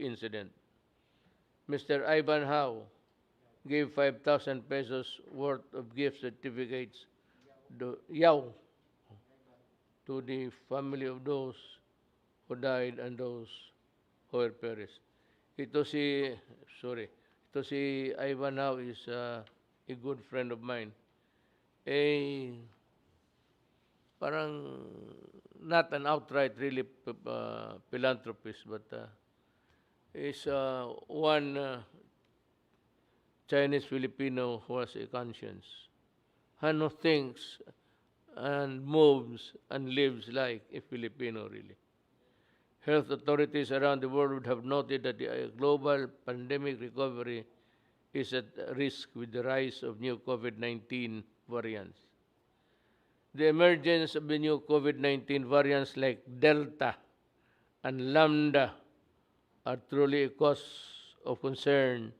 incident. Mr. Ivan Howe gave 5,000 pesos worth of gift certificates to the family of those who died and those who were perished. Ito si, sorry, ito si Ivan Howe is a good friend of mine. Parang not an outright really philanthropist, but is one Chinese Filipino who has a conscience, who thinks and moves and lives like a Filipino really. Health authorities around the world would have noted that the global pandemic recovery is at risk with the rise of new COVID-19 variants. The emergence of the new COVID-19 variants like Delta and Lambda are truly a cause of concern,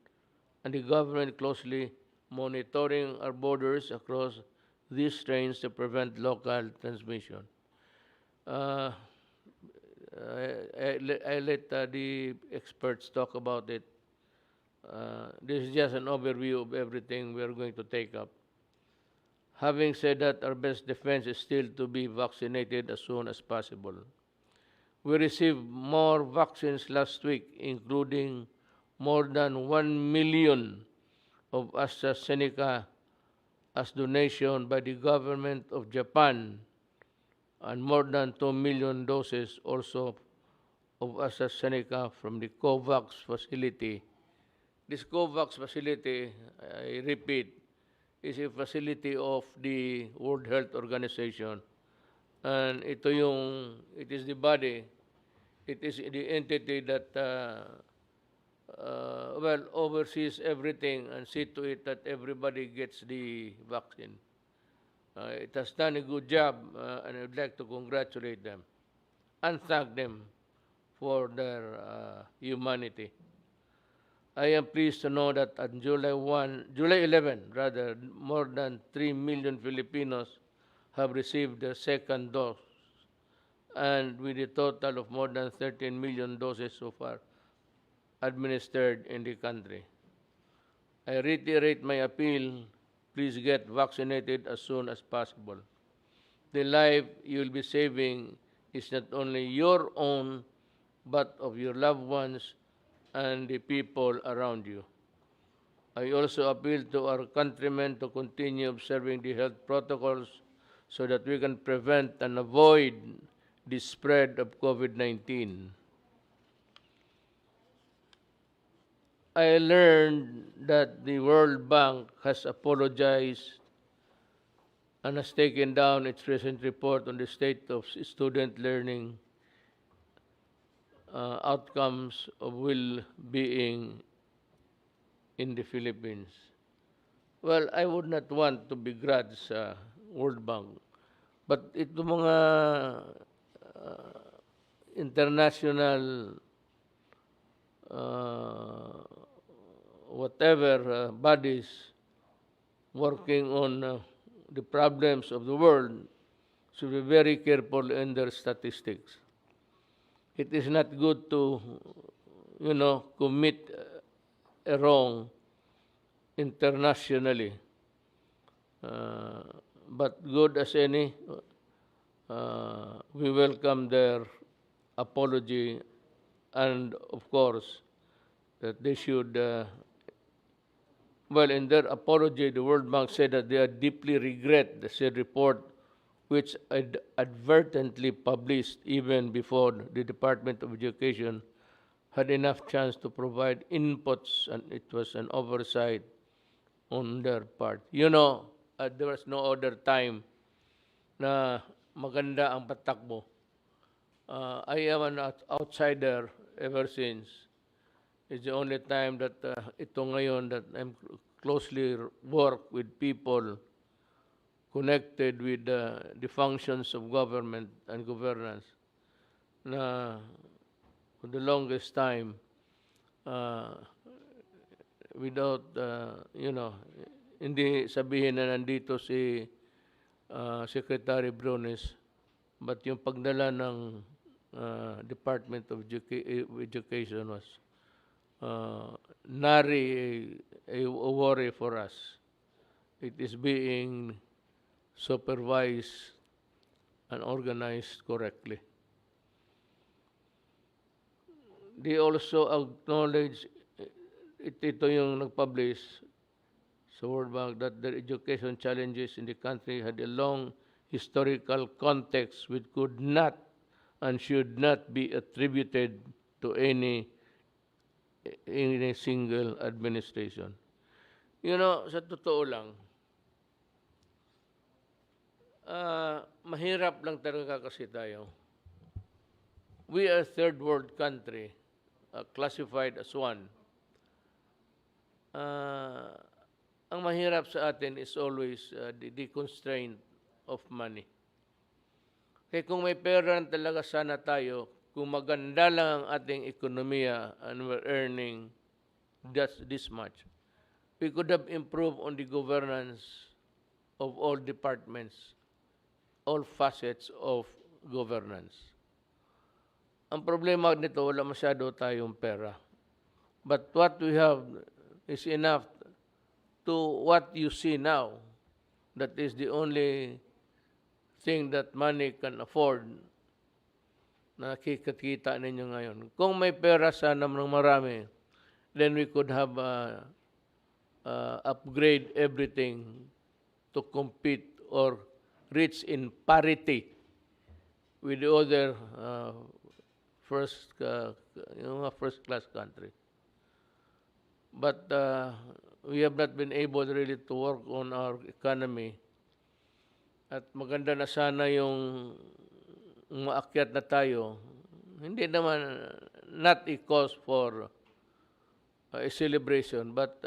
and the government closely monitoring our borders across these strains to prevent local transmission. I let the experts talk about it. This is just an overview of everything we are going to take up. Having said that, our best defense is still to be vaccinated as soon as possible. We received more vaccines last week, including more than 1 million of AstraZeneca as donation by the government of Japan, and more than 2 million doses also of AstraZeneca from the COVAX facility. This COVAX facility, I repeat, is a facility of the World Health Organization. And it is the body, it is the entity that oversees everything and see to it that everybody gets the vaccine. It has done a good job, and I would like to congratulate them and thank them for their humanity. I am pleased to know that on July 11, more than 3 million Filipinos have received their second dose, and with a total of more than 13 million doses so far administered in the country. I reiterate my appeal, please get vaccinated as soon as possible. The life you will be saving is not only your own, but of your loved ones and the people around you. I also appeal to our countrymen to continue observing the health protocols so that we can prevent and avoid the spread of COVID-19. I learned that the World Bank has apologized and has taken down its recent report on the state of student learning outcomes of well-being in the Philippines. Well, I would not want to begrudge sa World Bank, but ito mga international bodies working on the problems of the world should be very careful in their statistics. It is not good to, commit a wrong internationally. But good as any, we welcome their apology, and of course, that they should, in their apology, the World Bank said that they deeply regret the said report, which advertently published even before the Department of Education had enough chance to provide inputs, and it was an oversight on their part. There was no other time na maganda ang patakbo. I am an outsider ever since. It's the only time that ito ngayon that I'm closely work with people connected with the functions of government and governance, na for the longest time, without, hindi sabihin na nandito si Secretary Brunes, but yung pagdala ng Department of Education was nary a worry for us. It is being supervised and organized correctly. They also acknowledge, ito yung nag-publish sa World Bank, that the education challenges in the country had a long historical context which could not and should not be attributed to any single administration. You know, sa totoo lang, mahirap lang talaga kasi tayo. We are a third world country, classified as one. Ang mahirap sa atin is always the constraint of money. Kaya kung may pera talaga sana tayo, kung maganda lang ang ating ekonomiya and we're earning this much, we could have improved on the governance of all departments, all facets of governance. Ang problema nito, wala masyado tayong pera. But what we have is enough to what you see now. That is the only thing that money can afford na nakikita ninyo ngayon. Kung may pera sana ng marami, then we could have upgrade everything to compete or reach in parity with the other first class country. But we have not been able really to work on our economy. At maganda na sana yung maakyat na tayo. Hindi naman, not a cause for a celebration, but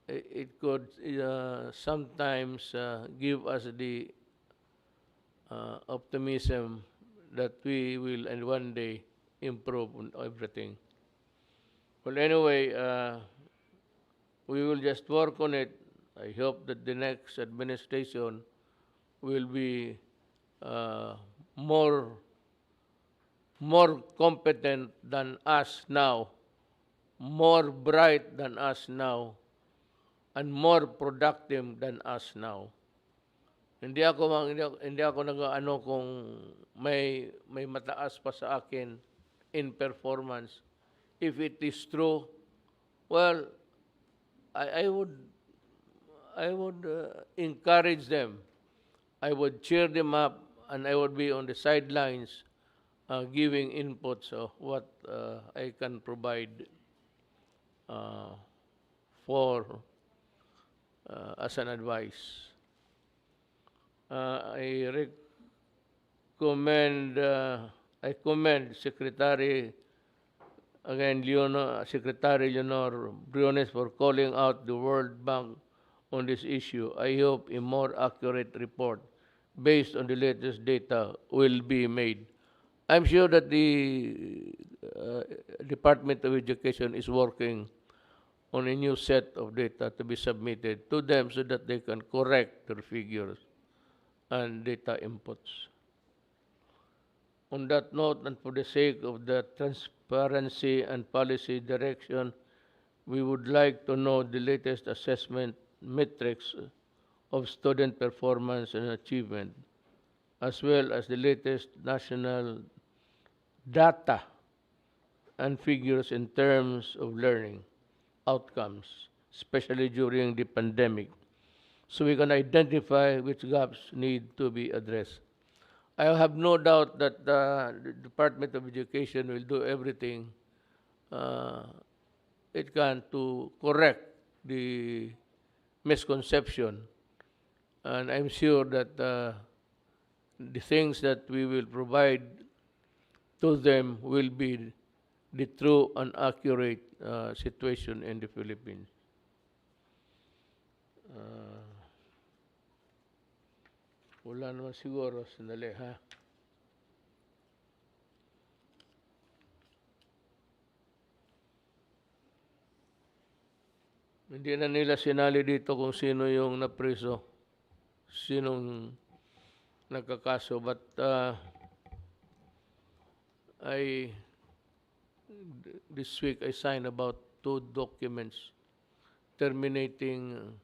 it could sometimes give us the optimism that we will and one day improve on everything. Well, anyway, we will just work on it. I hope that the next administration will be more competent than us now, more bright than us now, and more productive than us now. Hindi ako nag-ano kung may mataas pa sa akin in performance. If it is true, well, I would encourage them. I would cheer them up, and I would be on the sidelines giving inputs of what I can provide for as an advice. I commend Secretary Leonor Briones for calling out the World Bank on this issue. I hope a more accurate report based on the latest data will be made. I'm sure that the Department of Education is working on a new set of data to be submitted to them so that they can correct their figures and data inputs. On that note, and for the sake of the transparency and policy direction, we would like to know the latest assessment metrics of student performance and achievement, as well as the latest national data and figures in terms of learning outcomes, especially during the pandemic, so we can identify which gaps need to be addressed. I have no doubt that the Department of Education will do everything it can to correct the misconception. And I'm sure that the things that we will provide to them will be the true and accurate situation in the Philippines. Wala naman siguro, sandali ha. Hindi na nila sinali dito kung sino yung napreso, sinong nagkakaso. But I this week I signed about 2 documents terminating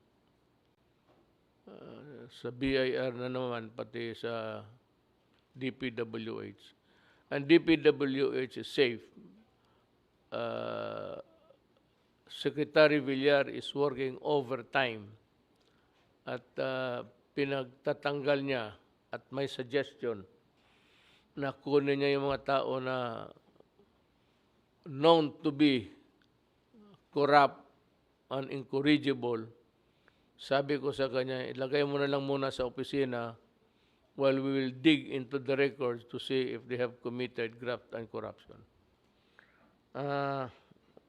sa BIR na naman, pati sa DPWH. And DPWH is safe. Secretary Villar is working overtime at pinagtatanggal niya at may suggestion na kunin niya yung mga tao na known to be corrupt and incorrigible. Sabi ko sa kanya, ilagay mo na lang muna sa opisina while we will dig into the records to see if they have committed graft and corruption.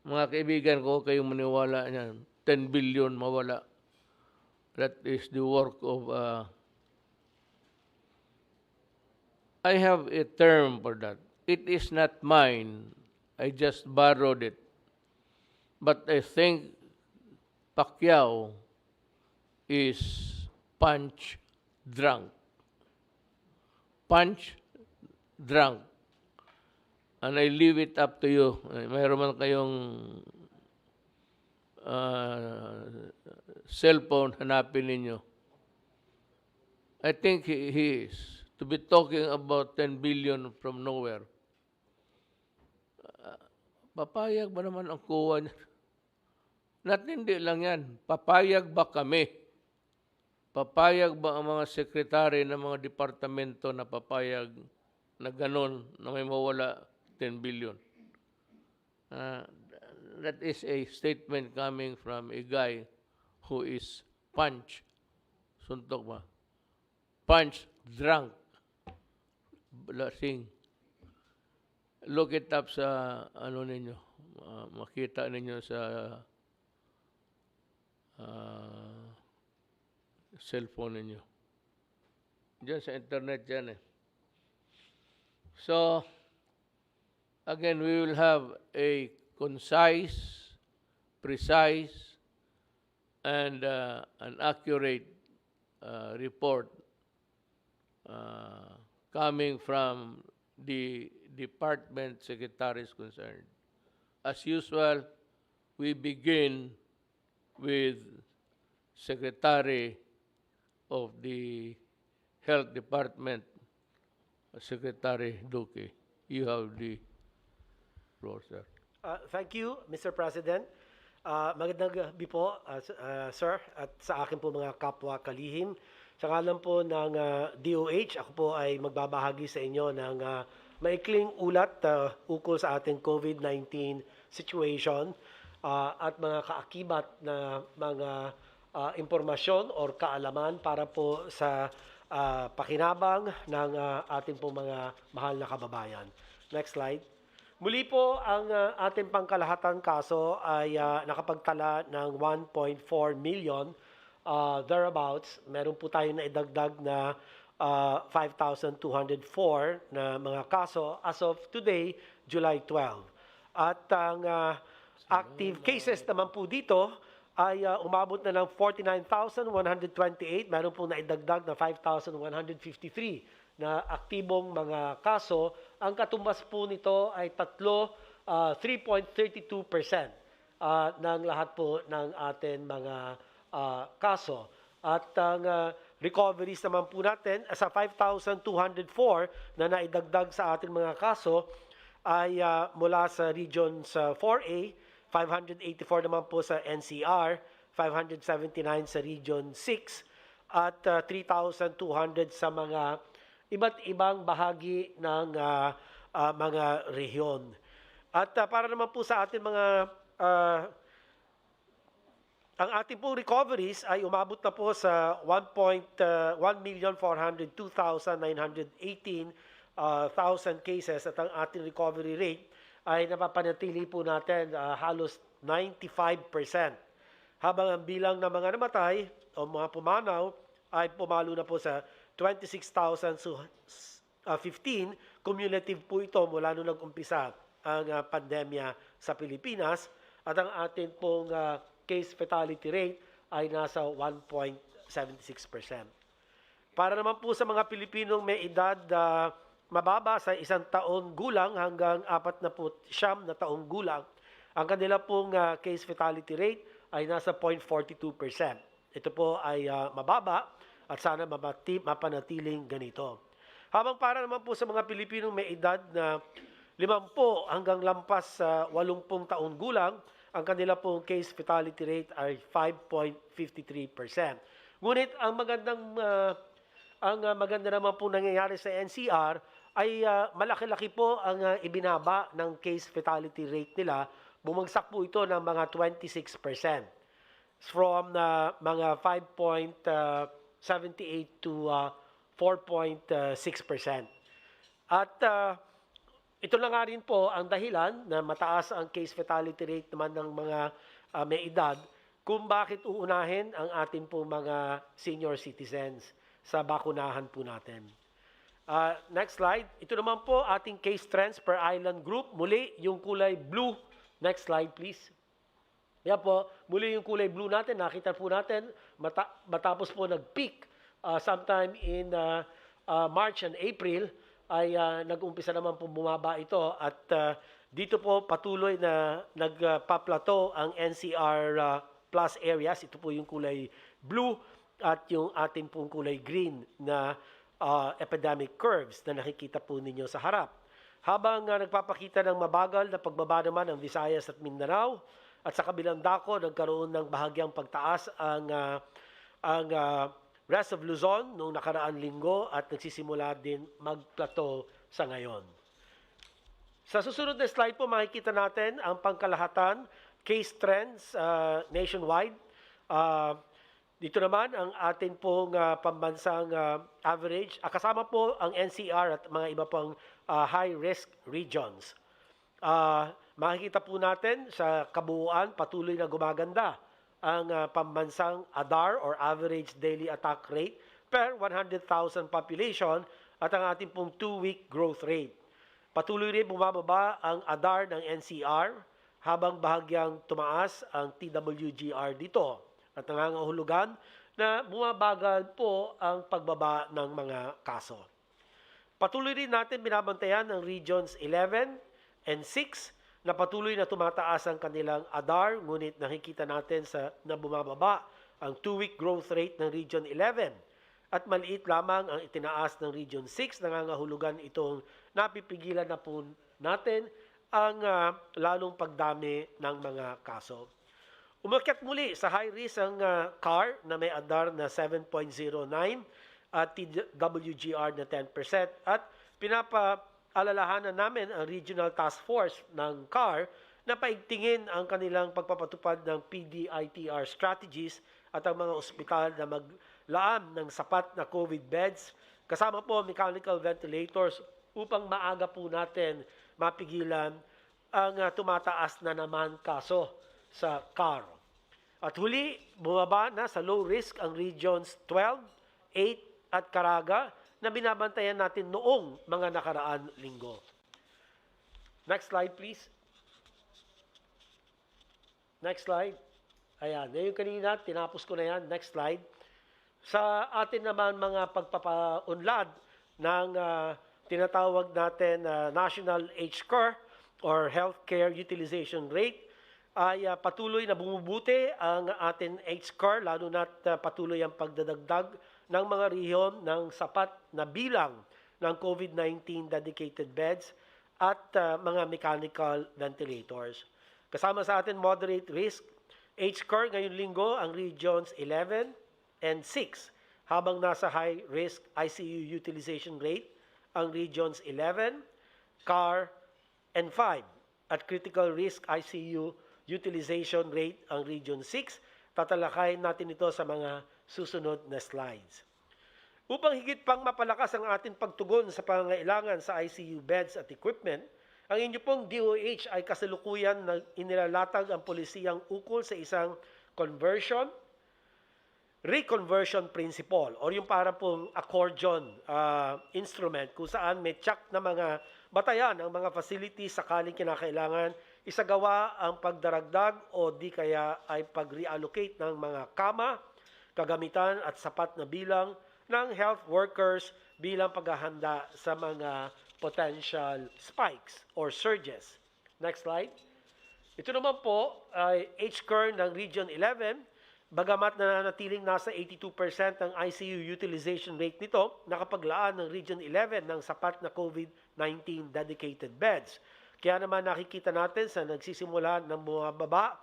Mga kaibigan ko, kayong maniwala niyan, 10 billion mawala. That is the work of... I have a term for that. It is not mine. I just borrowed it. But I think Pacquiao is punch drunk. Punch drunk. And I leave it up to you. Mayroon man kayong cellphone, hanapin ninyo. I think he is. To be talking about 10 billion from nowhere. Papayag ba naman ang kuha niya? Hindi lang yan. Papayag ba kami? Papayag ba ang mga sekretary ng mga departamento na papayag na ganon na may mawala 10 billion? That is a statement coming from a guy who is punch. Suntok ba? Punch drunk. Lasing. Look it up sa ano ninyo. Makita ninyo sa cellphone ninyo. Diyan sa internet yan eh. So, again, we will have a concise, precise, and an accurate report coming from the department secretaries concerned. As usual, we begin with Secretary of the Health Department, Secretary Duque. You have the floor, sir. Thank you, Mr. President. Magandang gabi po, sir, at sa akin po mga kapwa kalihim. Sa ngalan po ng DOH, ako po ay magbabahagi sa inyo ng maikling ulat ukol sa ating COVID-19 situation at mga kaakibat na mga impormasyon or kaalaman para po sa pakinabang ng ating po mga mahal na kababayan. Next slide. Muli po, ang ating pangkalahatan kaso ay nakapagtala ng 1.4 million thereabouts. Meron po tayo na idagdag na 5,204 na mga kaso as of today, July 12. At ang active cases naman po dito ay umabot na ng 49,128. Meron po na idagdag na 5,153 na aktibong mga kaso. Ang katumbas po nito ay 3.32% ng lahat po ng ating mga kaso. At ang recoveries naman po natin sa 5,204 na naidagdag sa ating mga kaso ay mula sa regions 4A, 584 naman po sa NCR, 579 sa Region 6, at 3,200 sa mga iba't ibang bahagi ng mga rehiyon. At para naman po sa ating mga ang ating pong recoveries ay umabot na po sa 1,402,918 cases at ang ating recovery rate ay napapanatili po natin halos 95%. Habang ang bilang ng mga namatay o mga pumanaw ay pumalo na po sa 26,015. Cumulative po ito mula nung nag-umpisa ang pandemya sa Pilipinas at ang ating pong case fatality rate ay nasa 1.76%. Para naman po sa mga Pilipinong may edad mababa sa 1 taon gulang hanggang 49 na taong gulang. Ang kanila pong case fatality rate ay nasa 0.42%. Ito po ay mababa at sana mapanatiling ganito. Habang para naman po sa mga Pilipinong may edad na 50 hanggang lampas sa 80 taon gulang, ang kanila pong case fatality rate ay 5.53%. Ngunit ang maganda naman po nangyayari sa NCR ay malaki-laki po ang ibinaba ng case fatality rate nila. Bumagsak po ito ng mga 26% from mga 5.78 to 4.6%. At ito na nga rin po ang dahilan na mataas ang case fatality rate naman ng mga may edad kung bakit uunahin ang ating po mga senior citizens sa bakunahan po natin. Next slide. Ito naman po ating case trends per island group. Muli yung kulay blue. Next slide please. Yan po, muli yung kulay blue natin. Nakita po natin matapos po nag-peak sometime in March and April ay nag-umpisa naman po bumaba ito at dito po patuloy na nagpa-plateau ang NCR plus areas. Ito po yung kulay blue at yung ating pong kulay green na epidemic curves na nakikita po ninyo sa harap. Habang nagpapakita ng mabagal na pagbaba naman ang Visayas at Mindanao at sa kabilang dako nagkaroon ng bahagyang pagtaas ang rest of Luzon noong nakaraan linggo at nagsisimula din mag-plateau sa ngayon. Sa susunod na slide po makikita natin ang pangkalahatan case trends nationwide. Dito naman ang atin pong pambansang average. Kasama po ang NCR at mga iba pang high-risk regions. Makikita po natin sa kabuuan patuloy na gumaganda ang pambansang ADAR or average daily attack rate per 100,000 population at ang ating pong 2-week growth rate. Patuloy rin bumababa ang ADAR ng NCR habang bahagyang tumaas ang TWGR dito at nangangahulugan na bumabagal po ang pagbaba ng mga kaso. Patuloy rin natin binabantayan ang Regions 11 and 6 na patuloy na tumataas ang kanilang ADAR, ngunit nakikita natin na bumababa ang 2-week growth rate ng Region 11 at maliit lamang ang itinaas ng Region 6, nangangahulugan itong napipigilan na po natin ang lalong pagdami ng mga kaso. Umakyat muli sa high risk ang CAR na may ADAR na 7.09 at TWGR na 10% at alalahanan namin ang Regional Task Force ng CAR na paigtingin ang kanilang pagpapatupad ng PDITR strategies at ang mga ospital na maglaan ng sapat na COVID beds, kasama po mechanical ventilators upang maaga po natin mapigilan ang tumataas na naman kaso sa CAR. At huli, bumaba na sa low risk ang Regions 12, 8 at Caraga na binabantayan natin noong mga nakaraan linggo. Next slide, please. Next slide. Ayan, yung kanina, tinapos ko na yan. Next slide. Sa atin naman mga pagpapaunlad ng tinatawag natin National HCAR or Healthcare Utilization Rate, ay patuloy na bumubuti ang atin HCAR, lalo na't patuloy ang pagdadagdag ng mga rehiyon ng sapat na bilang ng COVID-19 dedicated beds at mga mechanical ventilators. Kasama sa atin moderate risk, HCAR ngayong linggo ang Regions 11 and 6, habang nasa high risk ICU utilization rate ang Regions 11, CAR, and 5, at critical risk ICU utilization rate ang Region 6. Tatalakayin natin ito sa mga susunod na slides. Upang higit pang mapalakas ang ating pagtugon sa pangangailangan sa ICU beds at equipment, ang inyo pong DOH ay kasalukuyan na inilalatag ang polisiyang ukol sa isang reconversion principle or yung para pong accordion instrument kung saan may check na mga batayan ang mga facilities sakaling kinakailangan isagawa ang pagdaragdag o di kaya ay pag-reallocate ng mga kama, kagamitan at sapat na bilang ng health workers bilang paghahanda sa mga potential spikes or surges. Next slide. Ito naman po ay H-curve ng Region 11. Bagamat nananatiling nasa 82% ang ICU utilization rate nito, nakapaglaan ng Region 11 ng sapat na COVID-19 dedicated beds. Kaya naman nakikita natin sa nagsisimula ng bumababa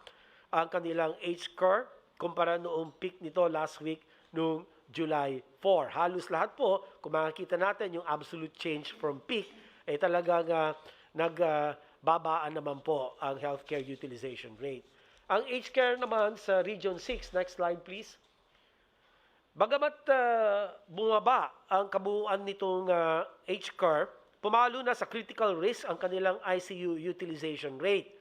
ang kanilang H-curve kumpara noong peak nito last week noong July 4. Halos lahat po, kung makikita natin yung absolute change from peak, ay talagang nagbabaan naman po ang healthcare utilization rate. Ang H-care naman sa Region 6, next slide please. Bagamat bumaba ang kabuuan nitong H-curve, pumalo na sa critical risk ang kanilang ICU utilization rate.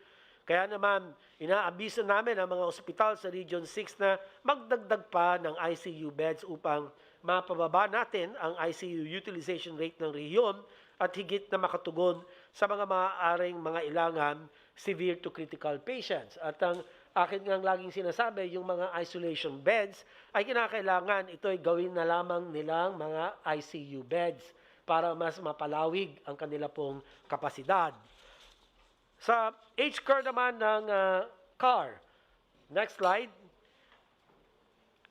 Kaya naman, inaabiso namin ang mga ospital sa Region 6 na magdagdag pa ng ICU beds upang mapababa natin ang ICU utilization rate ng rehiyon at higit na makatugon sa mga maaaring mga ilangan severe to critical patients. At ang akin ngang laging sinasabi, yung mga isolation beds ay kinakailangan ito ay gawin na lamang nilang mga ICU beds para mas mapalawig ang kanila pong kapasidad. Sa H-curve naman ng CAR, next slide.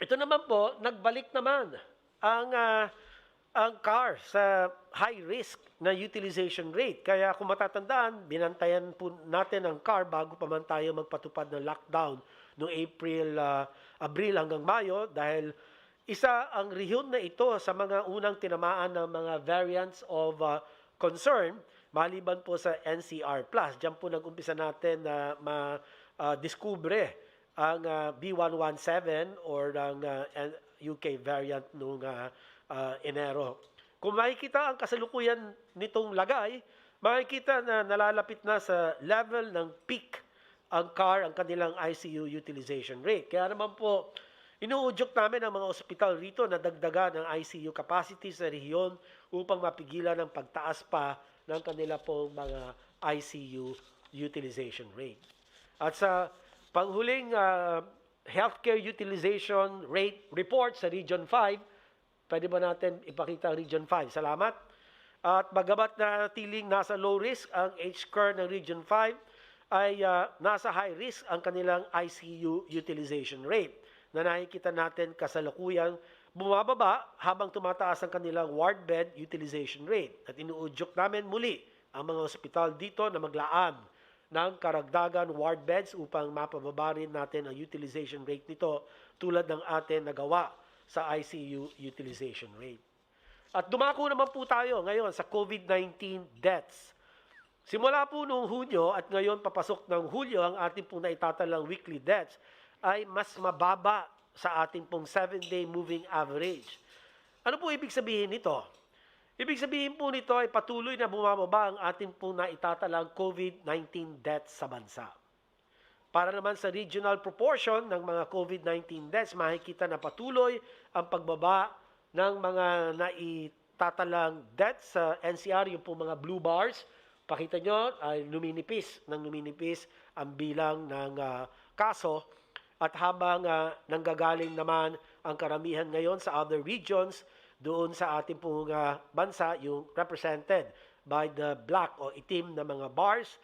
Ito naman po, nagbalik naman ang CAR sa high risk na utilization rate. Kaya kung matatandaan, binantayan po natin ang CAR bago pa man tayo magpatupad ng lockdown noong Abril hanggang Mayo dahil isa ang rehiyon na ito sa mga unang tinamaan ng mga variants of concern maliban po sa NCR+. Diyan po nag-umpisa natin na ma-discover ang B117 or ang UK variant noong Enero. Kung makikita ang kasalukuyan nitong lagay, makikita na nalalapit na sa level ng peak ang CAR, ang kanilang ICU utilization rate. Kaya naman po, inuudyok namin ang mga ospital rito na dagdagan ang ICU capacity sa rehiyon upang mapigilan ang pagtaas pa ng kanila pong mga ICU utilization rate. At sa panghuling healthcare utilization rate report sa Region 5, pwede ba natin ipakita ang Region 5? Salamat. At bagamat natiling nasa low risk ang H-curve ng Region 5, ay nasa high risk ang kanilang ICU utilization rate na nakikita natin kasalukuyang bumababa habang tumataas ang kanilang ward bed utilization rate. At inuudyok namin muli ang mga ospital dito na maglaan ng karagdagan ward beds upang mapababa rin natin ang utilization rate nito tulad ng atin nagawa sa ICU utilization rate. At dumako naman po tayo ngayon sa COVID-19 deaths. Simula po noong Hunyo at ngayon papasok ng Hulyo ang ating pong naitatalang weekly deaths ay mas mababa sa ating pong 7-day moving average. Ano po ibig sabihin nito? Ibig sabihin po nito ay patuloy na bumababa ang ating pong naitatalang COVID-19 deaths sa bansa. Para naman sa regional proportion ng mga COVID-19 deaths, makikita na patuloy ang pagbaba ng mga naitatalang deaths sa NCR, yung po mga blue bars. Pakita nyo, ay numinipis ang bilang ng kaso. At habang nanggagaling naman ang karamihan ngayon sa other regions, doon sa ating pong bansa, yung represented by the black o itim na mga bars.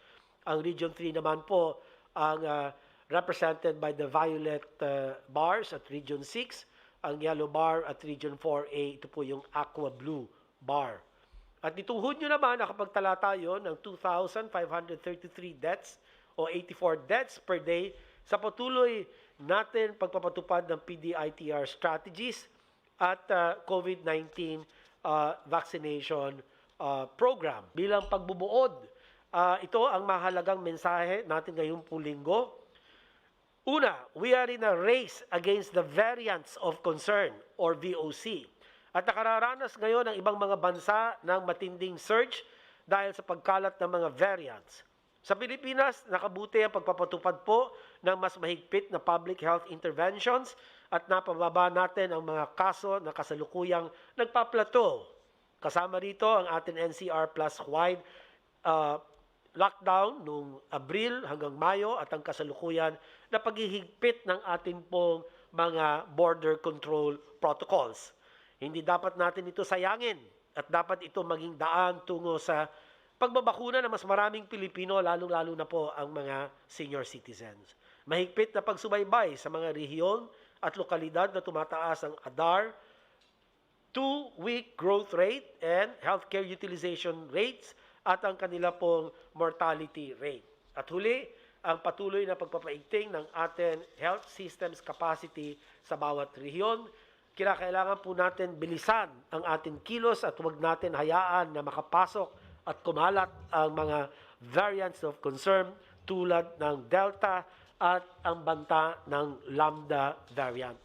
Ang Region 3 naman po ang represented by the violet bars at Region 6. Ang yellow bar at Region 4A, ito po yung aqua blue bar. At itong Hunyo naman, nakapagtala tayo ng 2,533 deaths o 84 deaths per day sa patuloy natin pagpapatupad ng PDITR strategies at COVID-19 vaccination program. Bilang pagbubuod, ito ang mahalagang mensahe natin ngayong linggo. Una, we are in a race against the variants of concern or VOC. At nakararanas ngayon ang ibang mga bansa ng matinding surge dahil sa pagkalat ng mga variants. Sa Pilipinas, nakabuti ang pagpapatupad po ng mas mahigpit na public health interventions at napababa natin ang mga kaso na kasalukuyang nagpaplateau. Kasama rito ang ating NCR plus wide lockdown noong Abril hanggang Mayo at ang kasalukuyan na paghihigpit ng ating pong mga border control protocols. Hindi dapat natin ito sayangin at dapat ito maging daan tungo sa pagbabakuna ng mas maraming Pilipino, lalong-lalo na po ang mga senior citizens. Mahigpit na pagsubaybay sa mga rehiyon at lokalidad na tumataas ang ADAR, 2-week growth rate and healthcare utilization rates at ang kanila pong mortality rate. At huli, ang patuloy na pagpapaigting ng ating health systems capacity sa bawat rehiyon. Kinakailangan po natin bilisan ang ating kilos at huwag natin hayaan na makapasok at kumalat ang mga variants of concern tulad ng Delta at ang banta ng Lambda variant.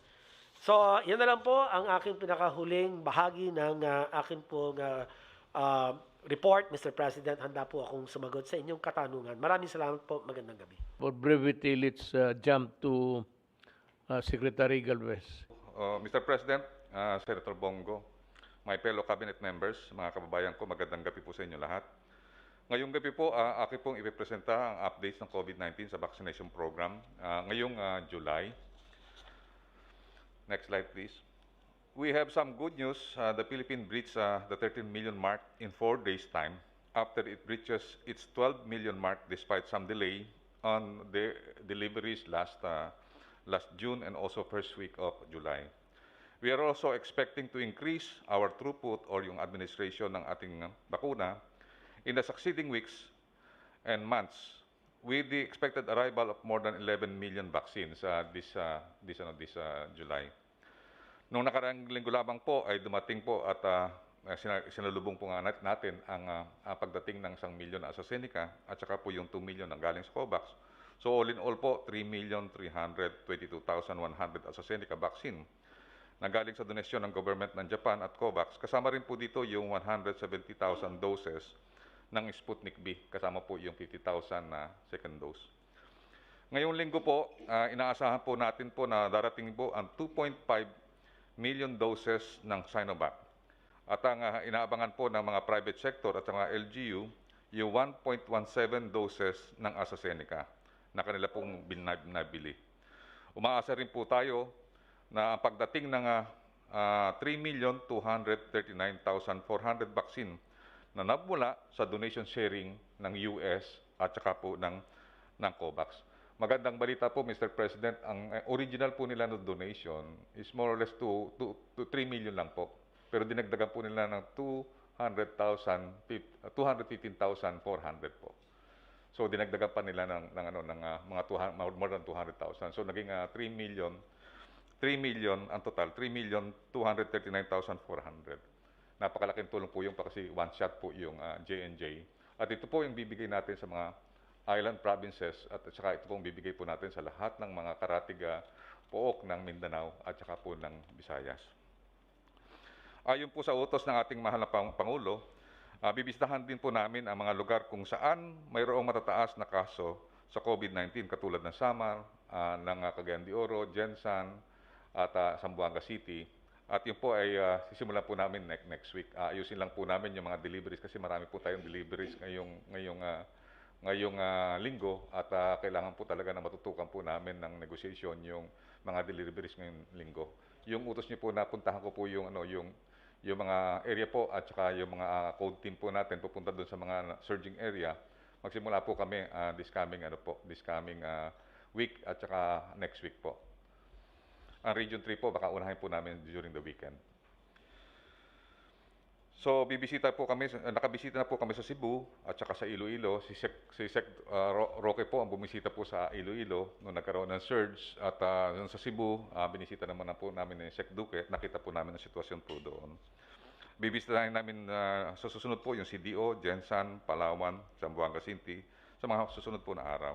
So, yan na lang po ang aking pinakahuling bahagi ng aking pong report, Mr. President. Handa po akong sumagot sa inyong katanungan. Maraming salamat po. Magandang gabi. For brevity, let's jump to Secretary Galvez. Mr. President, Senator Bongo, my fellow cabinet members, mga kababayan ko, magandang gabi po sa inyo lahat. Ngayong gabi po, akin pong ipipresenta ang updates ng COVID-19 sa vaccination program ngayong July. Next slide, please. We have some good news. The Philippines reached the 13 million mark in 4 days' time after it reaches its 12 million mark despite some delay on the deliveries last June and also first week of July. We are also expecting to increase our throughput or yung administration ng ating bakuna in the succeeding weeks and months with the expected arrival of more than 11 million vaccines this July. Noong nakaraang linggo lamang po ay dumating po at sinalubong po nga natin ang pagdating ng 1 milyon na AstraZeneca at saka po yung 2 milyon na galing sa COVAX. So all in all po, 3,322,100 AstraZeneca vaccine na galing sa donasyon ng government ng Japan at COVAX. Kasama rin po dito yung 170,000 doses ng Sputnik V, kasama po yung 50,000 na second dose. Ngayong linggo po, inaasahan po natin po na darating po ang 2.5 million doses ng Sinovac. At ang inaabangan po ng mga private sector at mga LGU, yung 1.17 doses ng AstraZeneca na kanila pong binabili. Umaasa rin po tayo na ang pagdating ng 3,239,400 vaccine na nagmula sa donation sharing ng US at saka po ng COVAX. Magandang balita po, Mr. President, ang original po nila ng donation is more or less to 3 million lang po. Pero dinagdagan po nila ng 215,400 po. So dinagdagan pa nila ng mga more than 200,000. So naging 3 million ang total, 3,239,400. Napakalaking tulong po yung kasi one shot po yung J&J. At ito po yung bibigay natin sa mga island provinces at saka ito pong bibigay po natin sa lahat ng mga karatiga pook ng Mindanao at saka po ng Visayas. Ayon po sa utos ng ating mahal na Pangulo, bibisitahan din po namin ang mga lugar kung saan mayroong matataas na kaso sa COVID-19 katulad ng Samar, ng Cagayan de Oro, Jensan at Zamboanga City. At yun po ay sisimulan po namin next week. Ayusin lang po namin yung mga deliveries kasi marami po tayong deliveries ngayong linggo at kailangan po talaga na matutukan po namin ng negotiation yung mga deliveries ngayong linggo. Yung utos niyo po na puntahan ko po yung mga area po at saka yung mga code team po natin pupunta doon sa mga surging area. Magsimula po kami this coming week at saka next week po. Ang Region 3 po baka unahin po namin during the weekend. So nakabisita na po kami sa Cebu at saka sa Iloilo. Si Sec Roque po ang bumisita po sa Iloilo nung nagkaroon ng surge at sa Cebu, binisita naman po namin ni Sec Duque. Nakita po namin ang sitwasyon po doon. Bibisitahin namin sa susunod po yung CDO, Jensan, Palawan, Zamboanga City sa mga susunod po na araw.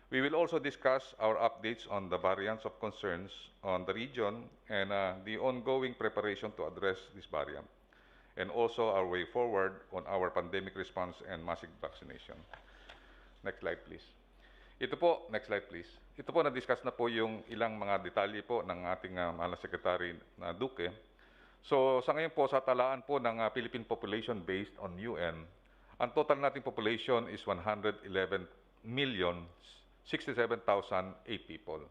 We will also discuss our updates on the variants of concerns on the region and the ongoing preparation to address this variant, and also our way forward on our pandemic response and massive vaccination. Next slide, please. Next slide, please. Ito po, na-discuss na po yung ilang mga detalye po ng ating mahal na Secretary na Duque. So, sa ngayon po, sa talaan po ng Philippine population based on UN, ang total nating population is 111,067,008 people.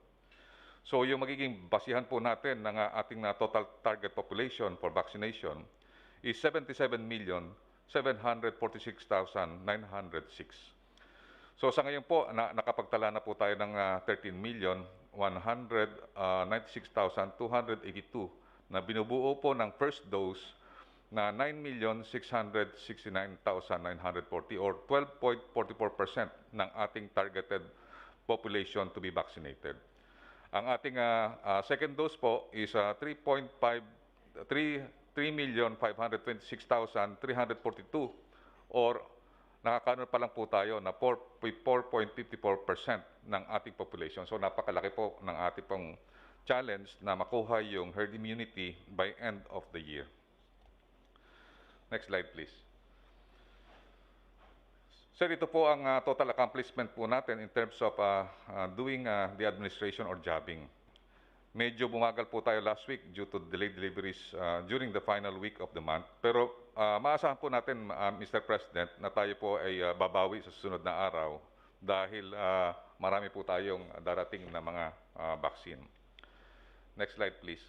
So yung magiging basihan po natin ng ating total target population for vaccination is 77,746,906. So sa ngayon po, nakapagtala na po tayo ng 13,196,282 na binubuo po ng first dose na 9,669,940 or 12.44% ng ating targeted population to be vaccinated. Ang ating second dose po is 3,526,342 or nakakaroon pa lang po tayo na 4.54% ng ating population. So napakalaki po ng ating pong challenge na makuha yung herd immunity by end of the year. Next slide, please. Sir, ito po ang total accomplishment po natin in terms of doing the administration or jobbing. Medyo bumagal po tayo last week due to delayed deliveries during the final week of the month. Pero maasahan po natin, Mr. President, na tayo po ay babawi sa susunod na araw dahil marami po tayong darating na mga vaccine. Next slide, please.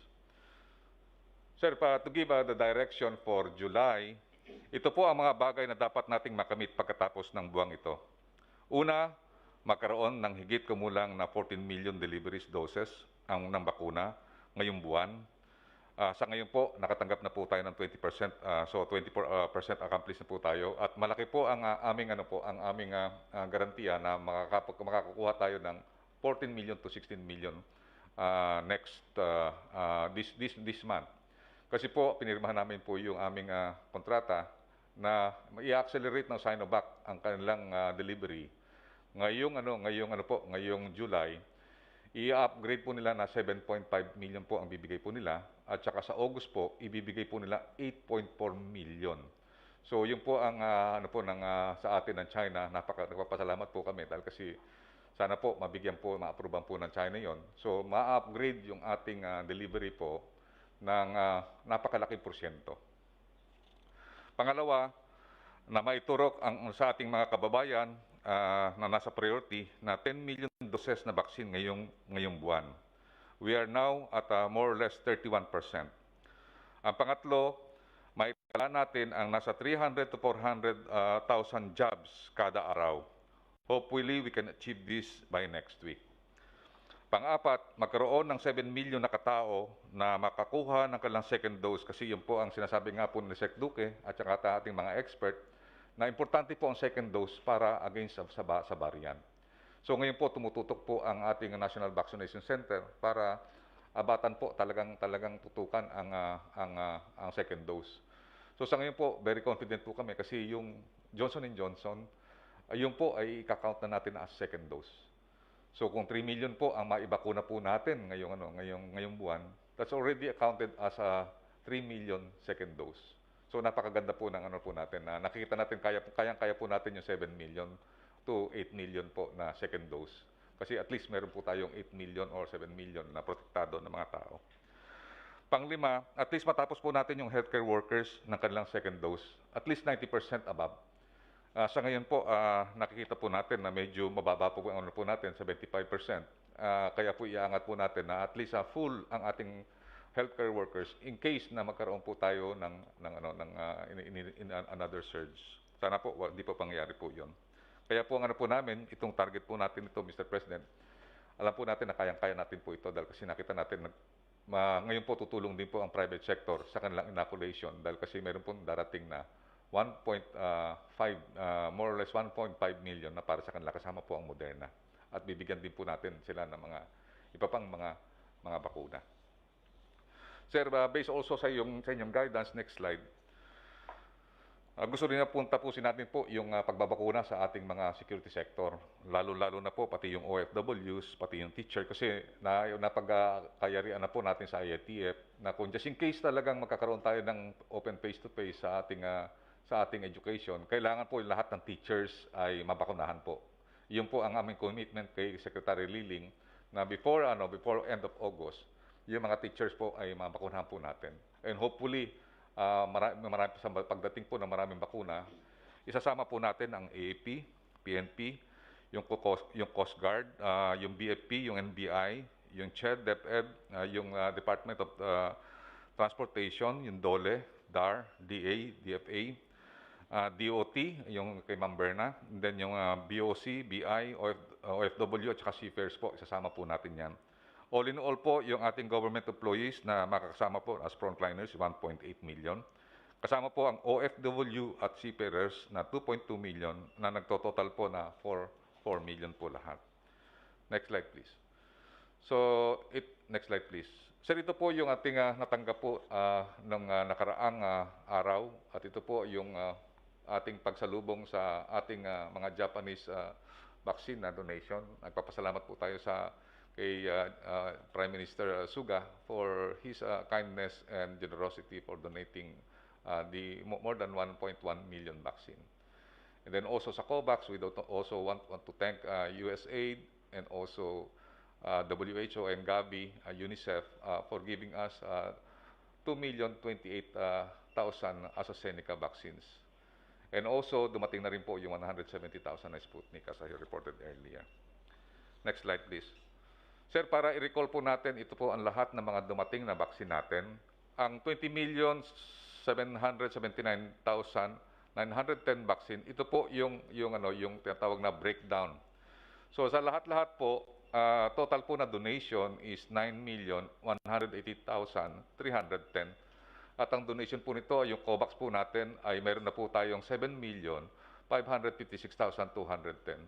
Sir, to give the direction for July, ito po ang mga bagay na dapat nating makamit pagkatapos ng buwang ito. Una, magkaroon ng higit kumulang na 14 million deliveries doses ng bakuna ngayong buwan. Sa ngayon po, nakatanggap na po tayo ng 20%, so 24% accomplished na po tayo. At malaki po ang aming garantiya na makakakuha tayo ng 14 million to 16 million this month. Kasi po, pinirmahan namin po yung aming kontrata na i-accelerate ng Sinovac ang kanilang delivery. Ngayong July, i-upgrade po nila na 7.5 million po ang bibigay po nila at saka sa August po ibibigay po nila 8.4 million. So yun po ang sa atin ng China. Nagpapasalamat po kami dahil kasi sana po ma-approvean po ng China yon. So ma-upgrade yung ating delivery po ng napakalaking porsyento. Pangalawa, na maiturok sa ating mga kababayan na nasa priority na 10 million doses na vaccine ngayong buwan. We are now at more or less 31%. Ang pangatlo, maitala natin ang nasa 300 to 400,000 jobs kada araw. Hopefully, we can achieve this by next week. Pang-apat, magkaroon ng 7 million na katao na makakuha ng kanilang second dose kasi yun po ang sinasabi nga po ni Sec. Duque at saka ating mga expert na importante po ang second dose para against sa variant. So ngayon po tumututok po ang ating National Vaccination Center para abatan po talagang tutukan ang second dose. So sa ngayon po, very confident po kami kasi yung Johnson & Johnson, yun po ay i-count na natin as second dose. So kung 3 million po ang maibakuna po natin ngayong buwan, that's already accounted as a 3 million second dose. So napakaganda po ng po natin na nakikita natin kaya po natin yung 7 million to 8 million po na second dose. Kasi at least meron po tayong 8 million or 7 million na protektado ng mga tao. Panglima, at least matapos po natin yung healthcare workers ng kanilang second dose, at least 90% above. Sa ngayon po, nakikita po natin na medyo mababa po ang natin, 75%. Kaya po iaangat po natin na at least full ang ating healthcare workers in case na magkaroon po tayo ng another surge. Sana po, hindi po pangyayari po yun. Kaya po ang po namin, itong target po natin ito, Mr. President, alam po natin na kayang-kaya natin po ito dahil kasi nakita natin ngayon po tutulong din po ang private sector sa kanilang inoculation dahil kasi meron po darating na more or less 1.5 million na para sa kanila kasama po ang Moderna. At bibigyan din po natin sila ng mga iba pang mga bakuna. Sir, based also sa inyong guidance, next slide. Gusto rin na tapusin natin po yung pagbabakuna sa ating mga security sector. Lalo-lalo na po pati yung OFWs, pati yung teacher kasi napagkayarian na po natin sa IATF na kung just in case talagang magkakaroon tayo ng open face-to-face sa ating education, kailangan po lahat ng teachers ay mabakunahan po. Yun po ang aming commitment kay Secretary Liling na before end of August, yung mga teachers po ay mabakunahan po natin. And hopefully, marami sa pagdating po ng maraming bakuna, isasama po natin ang AAP, PNP, yung Coast Guard, yung BFP, yung NBI, yung CHED, DepEd, yung Department of Transportation, yung DOLE, DAR, DA, DFA, DOT, yung kay Ma'am Berna, and then yung BOC, BI, OFW, at saka seafarers po, isasama po natin yan. All in all po, yung ating government employees na makakasama po as frontliners, 1.8 million. Kasama po ang OFW at seafarers na 2.2 million na nagtototal po na 4 million po lahat. Next slide, please. Next slide, please. Sir, ito po yung ating natanggap po ng nakaraang araw at ito po yung ating pagsalubong sa ating mga Japanese vaccine na donation. Nagpapasalamat po tayo kay Prime Minister Suga for his kindness and generosity for donating the more than 1.1 million vaccine. And then also sa COVAX, we also want to thank USAID and also WHO and Gavi, UNICEF for giving us 2,028,000 AstraZeneca vaccines. And also, dumating na rin po yung 170,000 na Sputnik as I reported earlier. Next slide, please. Sir, para i-recall po natin, ito po ang lahat ng mga dumating na vaccine natin. Ang 20,779,910 vaccine, ito po yung tinatawag na breakdown. So sa lahat-lahat po, total po na donation is 9,180,310. At ang donation po nito, yung COVAX po natin, ay meron na po tayong 7,556,210.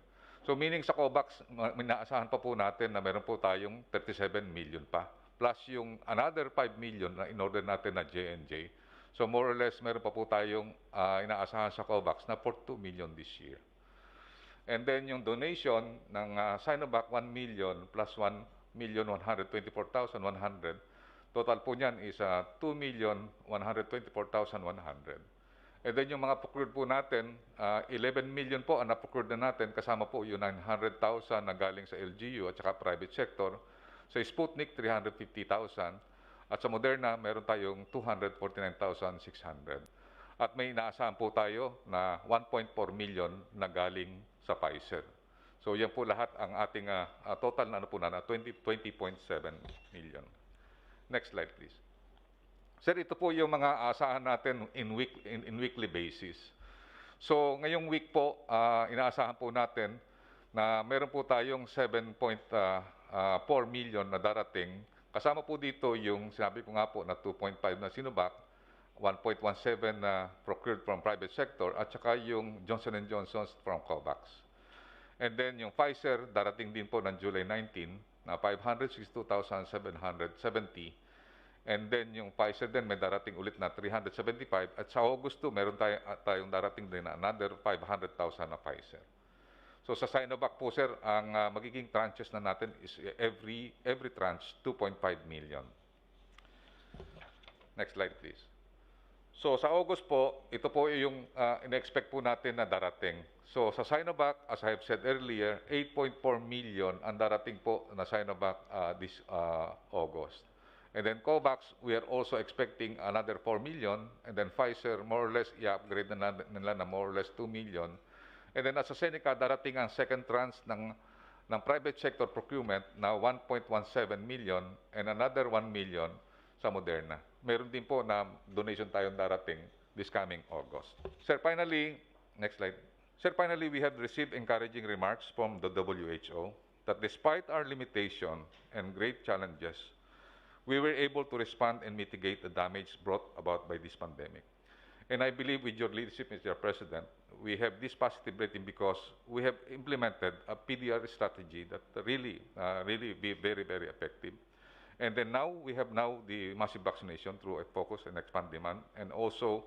So meaning sa COVAX, minaasahan pa po natin na meron po tayong 37 million pa. Plus yung another 5 million na in-order natin na J&J. So more or less, meron pa po tayong inaasahan sa COVAX na 42 million this year. And then yung donation ng Sinovac 1 million plus 1,124,100. Total po niyan is 2,124,100. And then yung mga procured po natin, 11 million po ang na-procured na natin, kasama po yung 900,000 na galing sa LGU at saka private sector. Sa Sputnik, 350,000. At sa Moderna, meron tayong 249,600. At may inaasahan po tayo na 1.4 million na galing sa Pfizer. So yan po lahat ang ating total na 20.7 million. Next slide, please. Sir, ito po yung mga asahan natin in weekly basis. So ngayong week po, inaasahan po natin na meron po tayong 7.4 million na darating. Kasama po dito yung sinabi ko nga po na 2.5 na Sinovac, 1.17 na procured from private sector, at saka yung Johnson & Johnson from COVAX. And then yung Pfizer, darating din po ng July 19 na 562,770. And then yung Pfizer din, may darating ulit na 375. At sa August 2, meron tayong darating din na another 500,000 na Pfizer. So sa Sinovac po, sir, ang magiging tranches na natin is every tranche, 2.5 million. Next slide, please. So sa August po, ito po yung in-expect po natin na darating. So sa Sinovac, as I have said earlier, 8.4 million ang darating po na Sinovac this August. And then COVAX, we are also expecting another 4 million. And then Pfizer, more or less, i-upgrade na nila na more or less 2 million. And then AstraZeneca, darating ang second tranche ng private sector procurement na 1.17 million and another 1 million sa Moderna. Meron din po na donation tayong darating this coming August. Sir, finally, next slide. Sir, finally, we have received encouraging remarks from the WHO that despite our limitation and great challenges, we were able to respond and mitigate the damage brought about by this pandemic. And I believe with your leadership, Mr. President, we have this positive rating because we have implemented a PDR strategy that really be very, very effective. And then now, we have the massive vaccination through a focus and expand demand. And also,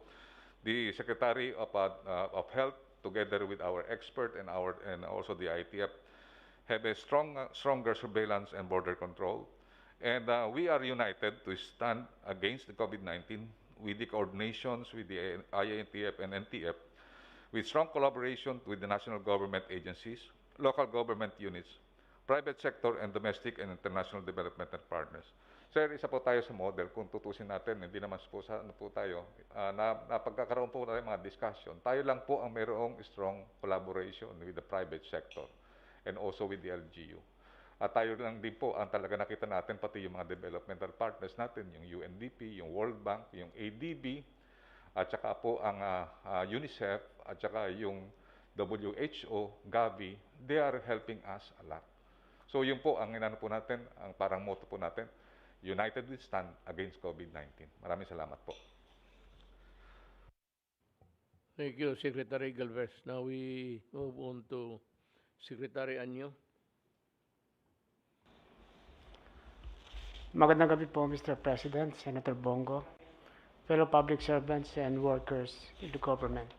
the Secretary of Health, together with our expert and also the ITF, have a stronger surveillance and border control. And we are united to stand against the COVID-19 with the coordinations with the IATF and NTF, with strong collaboration with the national government agencies, local government units, private sector, and domestic and international development partners. Sir, isa po tayo sa model. Kung tutusin natin, hindi naman po tayo, na pagkakaroon po tayo mga discussion, tayo lang po ang mayroong strong collaboration with the private sector and also with the LGU. At tayo lang din po ang talaga nakita natin, pati yung mga developmental partners natin, yung UNDP, yung World Bank, yung ADB, at saka po ang UNICEF, at saka yung WHO, Gavi, they are helping us a lot. So yun po ang inano po natin, ang parang motto po natin, United we stand against COVID-19. Maraming salamat po. Thank you, Secretary Galvez. Now we move on to Secretary Anyo. Magandang gabi po, Mr. President, Senator Bongo, fellow public servants and workers in the government.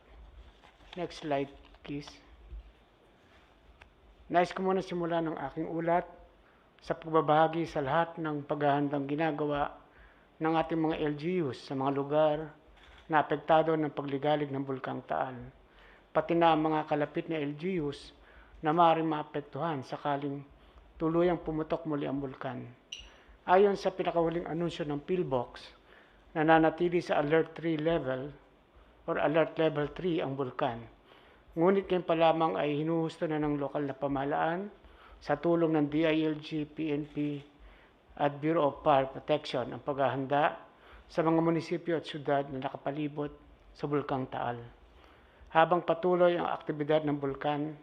Next slide, please. Nais ko muna simula ng aking ulat sa pagbabahagi sa lahat ng paghahandang ginagawa ng ating mga LGUs sa mga lugar na apektado ng pagligalig ng Bulkang Taal, pati na ang mga kalapit na LGUs na maaaring maapektuhan sakaling tuluyang pumutok muli ang bulkan. Ayon sa pinakahuling anunsyo ng PhilBox, nananatili sa Alert 3 level or Alert Level 3 ang bulkan. Ngunit ngayon pa lamang ay hinuhusto na ng lokal na pamahalaan sa tulong ng DILG, PNP at Bureau of Fire Protection ang paghahanda sa mga munisipyo at syudad na nakapalibot sa Bulkang Taal. Habang patuloy ang aktibidad ng bulkan,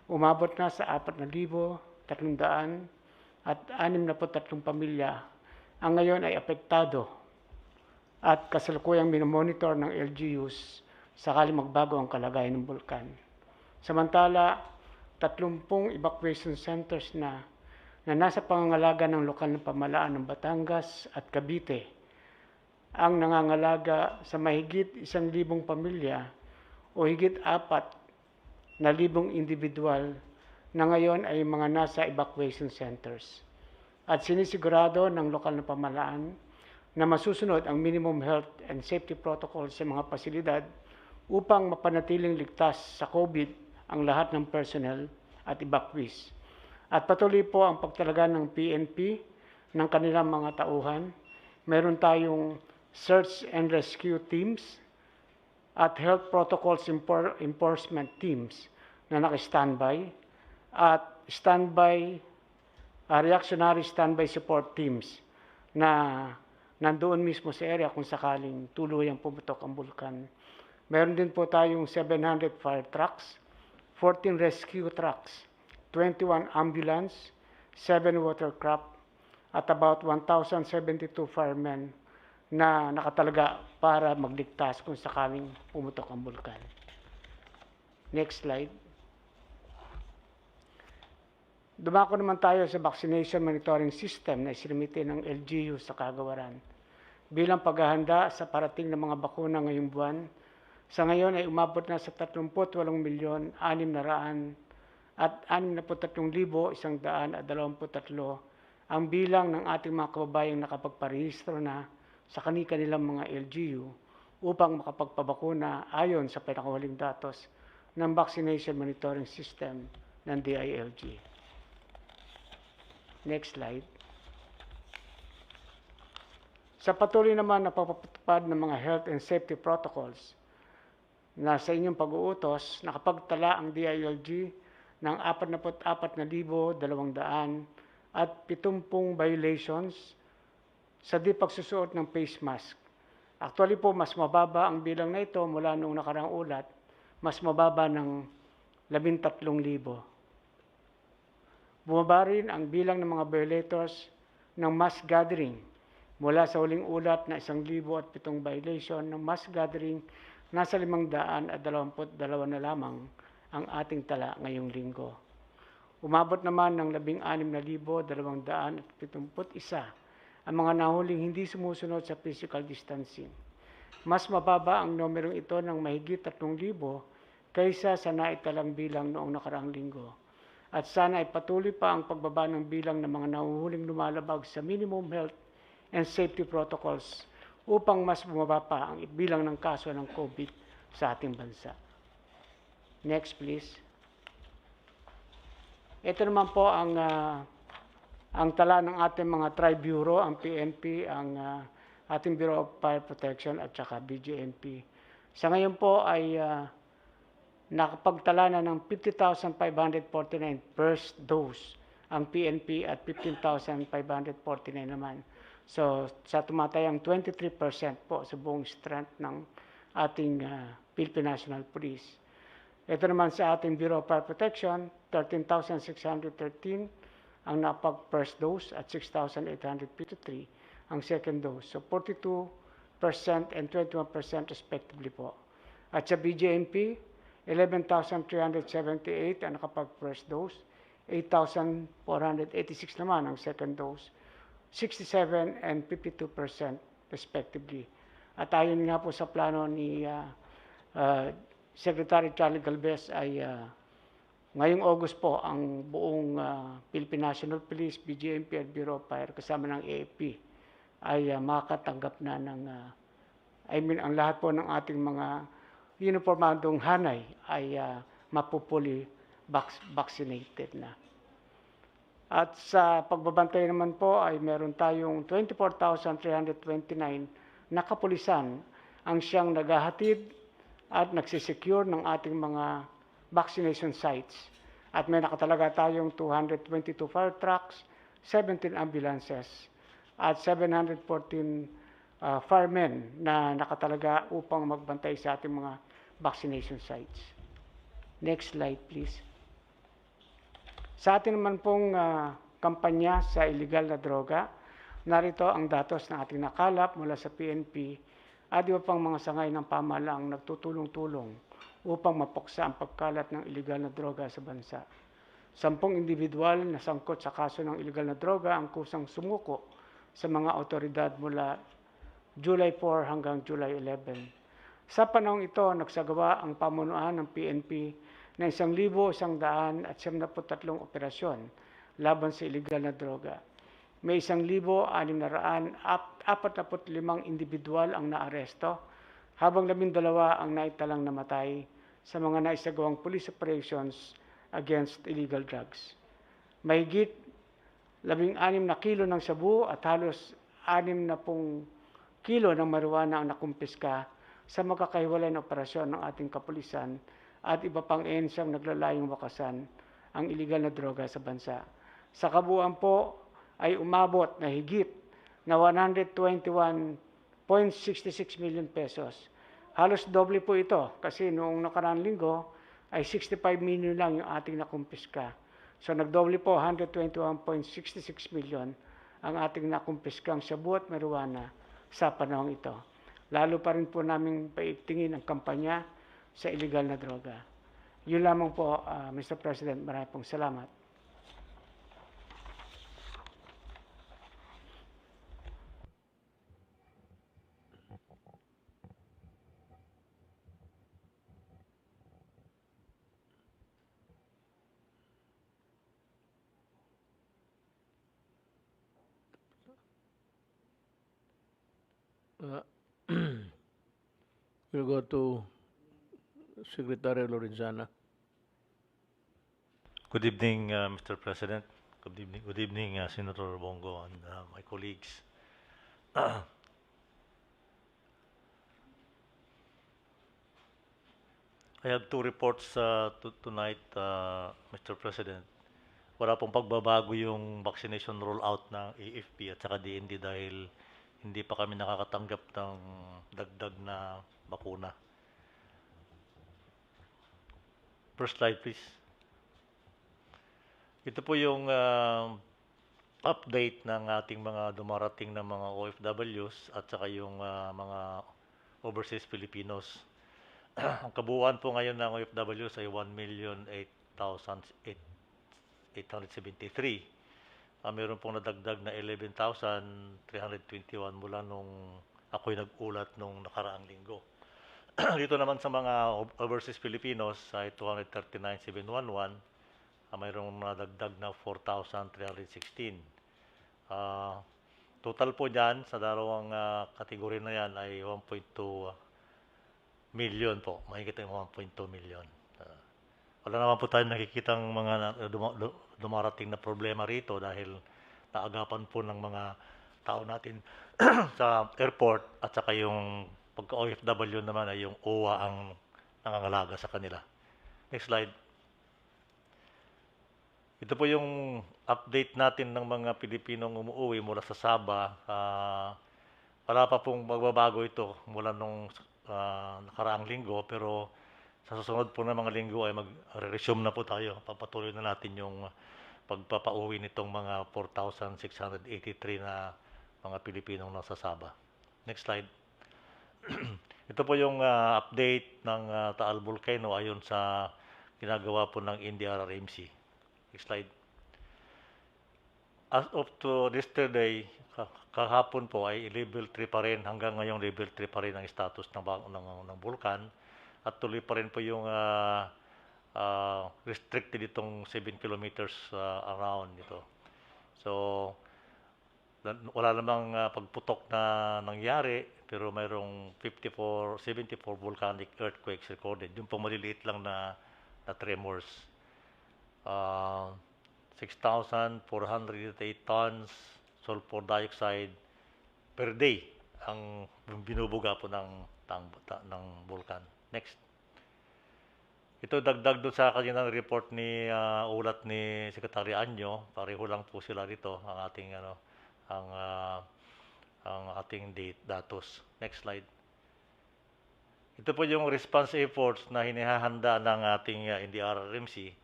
umabot na sa 4,300 at 63 pamilya ang ngayon ay apektado at kasalukuyang minomonitor ng LGUs sakali magbago ang kalagayan ng bulkan. Samantala, 30 evacuation centers na nasa pangangalaga ng lokal na pamahalaan ng Batangas at Cavite ang nangangalaga sa mahigit 1,000 pamilya o higit 4,000 individual na ngayon ay mga nasa evacuation centers. At sinisigurado ng lokal na pamahalaan na masusunod ang minimum health and safety protocols sa mga pasilidad upang mapanatiling ligtas sa COVID ang lahat ng personnel at evacuees. At patuloy po ang pagtalaga ng PNP ng kanilang mga tauhan. Meron tayong search and rescue teams at health protocols enforcement teams na naka-standby at reactionary standby support teams na nandoon mismo sa area kung sakaling tuluyang pumutok ang bulkan. Meron din po tayong 700 fire trucks, 14 rescue trucks, 21 ambulance, 7 watercraft, at about 1,072 firemen na nakatalaga para magligtas kung sakaling pumutok ang bulkan. Next slide. Dumako naman tayo sa vaccination monitoring system na isinimite ng LGU sa Kagawaran. Bilang paghahanda sa parating na mga bakuna ngayong buwan, sa ngayon ay umabot na sa 38,600,000 at 63,123 ang bilang ng ating mga kababayang nakapagparehistro na sa kanilang mga LGU upang makapagpabakuna ayon sa pinakahuling datos ng vaccination monitoring system ng DILG. Next slide. Sa patuloy naman na pagpapatupad ng mga health and safety protocols na sa inyong pag-uutos, nakapagtala ang DILG ng 44,200 at 70 violations sa di pagsusuot ng face mask. Actually po, mas mababa ang bilang na ito mula noong nakarang ulat, mas mababa ng 13,000. Bumaba rin ang bilang ng mga violators ng mass gathering mula sa huling ulat na 1,007 violation ng mass gathering, nasa 522 na lamang ang ating tala ngayong linggo. Umabot naman ng 16,271 ang mga nahuling hindi sumusunod sa physical distancing. Mas mababa ang numerong ito ng mahigit 3,000 kaysa sa naitalang bilang noong nakaraang linggo. At sana ay patuloy pa ang pagbaba ng bilang ng mga nahuhuling lumalabag sa minimum health and safety protocols upang mas bumaba pa ang bilang ng kaso ng COVID sa ating bansa. Next, please. Ito naman po ang tala ng ating mga tri-bureau, ang PNP, ang ating Bureau of Fire Protection at saka BGNP. Sa ngayon po ay nakapagtala na ng 50,549 first dose ang PNP at 15,549 naman. So sa tumatayang 23% po sa buong strength ng ating Philippine National Police. Ito naman sa ating Bureau of Fire Protection, 13,613 ang napag-first dose at 6,853 ang second dose. So 42% and 21% respectively po. At sa BJMP, 11,378 ang nakapag-first dose, 8,486 naman ang second dose, 67 and 52% respectively. At ayon nga po sa plano ni Secretary Charlie Galvez ay ngayong August po ang buong Philippine National Police, BGMP at Bureau of Fire kasama ng AFP ay makatanggap na ng ang lahat po ng ating mga uniformadong hanay ay mapupuli vaccinated na. At sa pagbabantay naman po ay meron tayong 24,329 na kapulisan ang siyang naghahatid at nagsisecure ng ating mga vaccination sites. At may nakatalaga tayong 222 fire trucks, 17 ambulances, at 714 firemen na nakatalaga upang magbantay sa ating mga vaccination sites. Next slide, please. Sa atin naman pong kampanya sa illegal na droga, narito ang datos na ating nakalap mula sa PNP at iba pang mga sangay ng pamahalaang nagtutulong-tulong upang mapuksa ang pagkalat ng illegal na droga sa bansa. 10 individual na sangkot sa kaso ng illegal na droga ang kusang sumuko sa mga otoridad mula July 4 hanggang July 11. Sa panahong ito, nagsagawa ang pamunuan ng PNP na 1,173 operasyon laban sa illegal na droga. May 1,645 individual ang naaresto, habang 12 ang naitalang namatay sa mga naisagawang police operations against illegal drugs. Mahigit 16 na kilo ng sabu at halos 60 kilo ng marijuana ang nakumpiska sa magkakahiwalay na operasyon ng ating kapulisan at iba pang ehensiyang naglalayong wakasan ang illegal na droga sa bansa. Sa kabuuan po ay umabot na higit na 121.66 million pesos. Halos doble po ito kasi noong nakaraang linggo ay 65 million lang yung ating nakumpiska. So nagdoble po 121.66 million ang ating nakumpiskang sabu at marijuana sa panahong ito. Lalo pa rin po namin paigtingin ang kampanya sa illegal na droga. Yun lamang po, Mr. President. Maraming pong salamat. We'll go to Secretary Lorenzana. Good evening, Mr. President. Good evening, Senator Bongo and my colleagues. I have two reports tonight, Mr. President. Wala pong pagbabago yung vaccination rollout ng AFP at saka DND dahil hindi pa kami nakakatanggap ng dagdag na bakuna. First slide, please. Ito po yung update ng ating mga dumarating na mga OFWs at saka yung mga overseas Filipinos. Ang kabuuan po ngayon ng OFWs ay 1,008,873. Meron pong nadagdag na 11,321 mula nung ako'y nag-ulat nung nakaraang linggo. Dito naman sa mga overseas Filipinos ay 239,711. Mayroong nadagdag na 4,316. Total po dyan sa dalawang kategory na yan ay 1.2 million po. Mahigit yung 1.2 million. Wala naman po tayo nakikitang mga dumarating na problema rito dahil naagapan po ng mga tao natin sa airport at saka yung pagka-OFW naman ay yung OWA ang nangangalaga sa kanila. Next slide. Ito po yung update natin ng mga Pilipinong umuwi mula sa Sabah. Wala pa pong magbabago ito mula nung nakaraang linggo, pero sa susunod po na mga linggo ay mag-resume na po tayo. Papatuloy na natin yung pagpapauwi nitong mga 4,683 na mga Pilipinong nasa Sabah. Next slide. Ito po yung update ng Taal Volcano ayon sa ginagawa po ng NDRRMC. Next slide. As of to yesterday, kahapon po ay level 3 pa rin, hanggang ngayong level 3 pa rin ang status ng bulkan, at tuloy pa rin po yung restricted itong 7 kilometers around ito. So, wala namang pagputok na nangyari, pero mayroong 74 volcanic earthquakes recorded. Yung pong maliliit lang na tremors. 6,408 tons sulfur dioxide per day ang binubuga po ng bulkan. Next. Ito dagdag doon sa kanyang report ni ulat ni Secretary Anyo, pareho lang po sila dito ang ating ang ating datos. Next slide. Ito po yung response efforts na hinihahanda ng ating NDRRMC.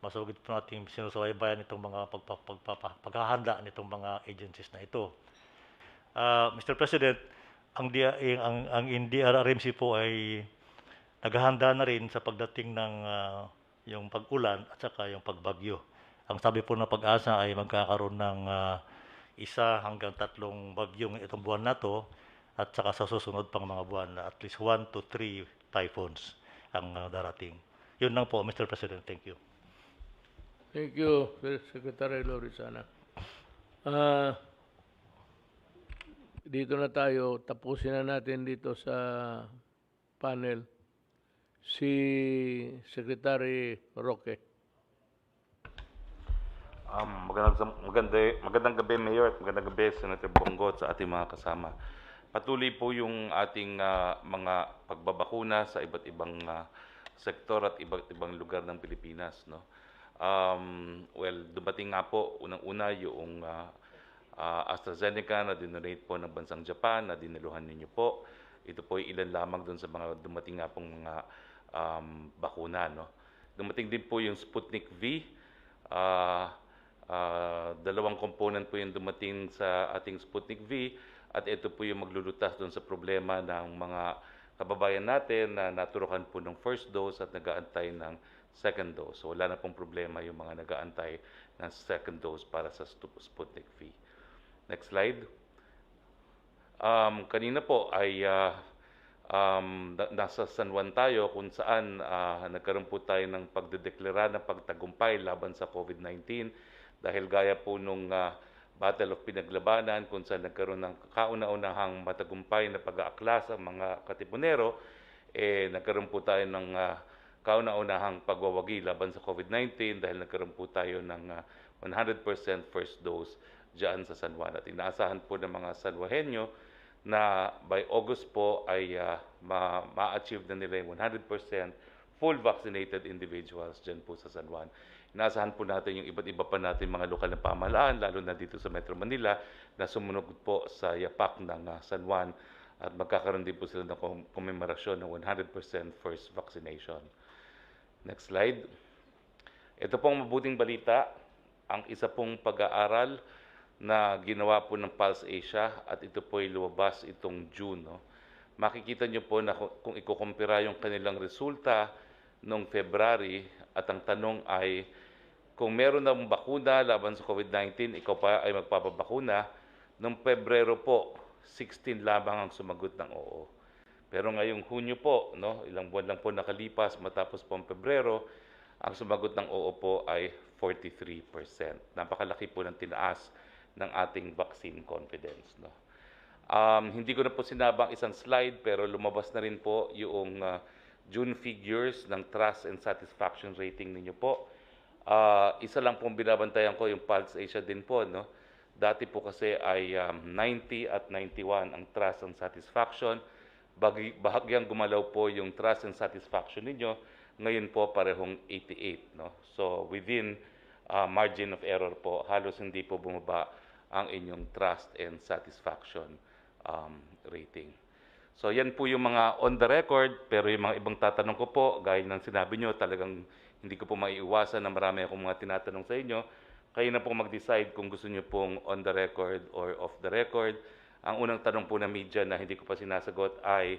Masugid po natin sinusubaybayan itong mga paghahanda nitong mga agencies na ito. Mr. President, ang NDRRMC po ay naghahanda na rin sa pagdating ng yung pag-ulan at saka yung pagbagyo. Ang sabi po ng Pag-asa ay magkakaroon ng 1 hanggang 3 bagyong itong buwan na to, at saka sa susunod pang mga buwan at least 1 to 3 typhoons ang darating. Yun lang po, Mr. President. Thank you. Thank you, Secretary Lorizana. Dito na tayo, tapusin na natin dito sa panel si Secretary Roque. Magandang gabi, Mayor, at magandang gabi, Senator Bongo, sa ating mga kasama. Patuloy po yung ating mga pagbabakuna sa iba't ibang sektor at iba't ibang lugar ng Pilipinas, no? Dumating nga po unang-una yung AstraZeneca na dinonate po ng bansang Japan, na dinaluhan ninyo po. Ito po ay ilan lamang doon sa mga dumating nga pong mga bakuna, no? Dumating din po yung Sputnik V. 2 component po yung dumating sa ating Sputnik V, at ito po yung maglulutas doon sa problema ng mga kababayan natin na naturukan po ng first dose at nag-aantay ng second dose. So wala na pong problema yung mga nag-aantay ng second dose para sa Sputnik V. Next slide. Kanina po ay nasa San Juan tayo, kung saan nagkaroon po tayo ng pagdedeklara ng pagtagumpay laban sa COVID-19, dahil gaya po nung Battle of Pinaglabanan, kung saan nagkaroon ng kauna-unahang matagumpay na pag-aaklas ang mga katipunero, nagkaroon po tayo ng kauna-unahang pagwawagi laban sa COVID-19 dahil nagkaroon po tayo ng 100% first dose dyan sa San Juan. At inaasahan po ng mga Sanjuaneño na by August po ay ma-achieve na nila yung 100% full vaccinated individuals dyan po sa San Juan. Inaasahan po natin yung iba't iba pa natin mga lokal na pamahalaan, lalo na dito sa Metro Manila, na sumunod po sa yapak ng San Juan, at magkakaroon din po sila ng komemorasyon ng 100% first vaccination. Next slide. Ito pong mabuting balita, ang isa pong pag-aaral na ginawa po ng Pulse Asia, at ito po ay lumabas itong June, no? Makikita nyo po na kung ikukumpira yung kanilang resulta noong February, at ang tanong ay, kung meron ng bakuna laban sa COVID-19, ikaw pa ay magpapabakuna. Noong Pebrero po, 16 lamang ang sumagot ng oo. Pero ngayong Hunyo po, no, ilang buwan lang po nakalipas matapos po ang Pebrero, ang sumagot ng oo po ay 43%. Napakalaki po ng tinaas ng ating vaccine confidence, no. Hindi ko na po sinabang isang slide, pero lumabas na rin po yung June figures ng trust and satisfaction rating ninyo po. Isa lang pong binabantayan ko, yung Pulse Asia din po, no. Dati po kasi ay 90 at 91 ang trust and satisfaction. Bahagyang gumalaw po yung trust and satisfaction ninyo. Ngayon po parehong 88, no. So within margin of error po, halos hindi po bumaba ang inyong trust and satisfaction rating. So yan po yung mga on the record, pero yung mga ibang tatanong ko po, gaya ng sinabi nyo, talagang hindi ko po maiiwasan na marami akong mga tinatanong sa inyo. Kayo na po mag-decide kung gusto nyo pong on the record or off the record. Ang unang tanong po ng media na hindi ko pa sinasagot ay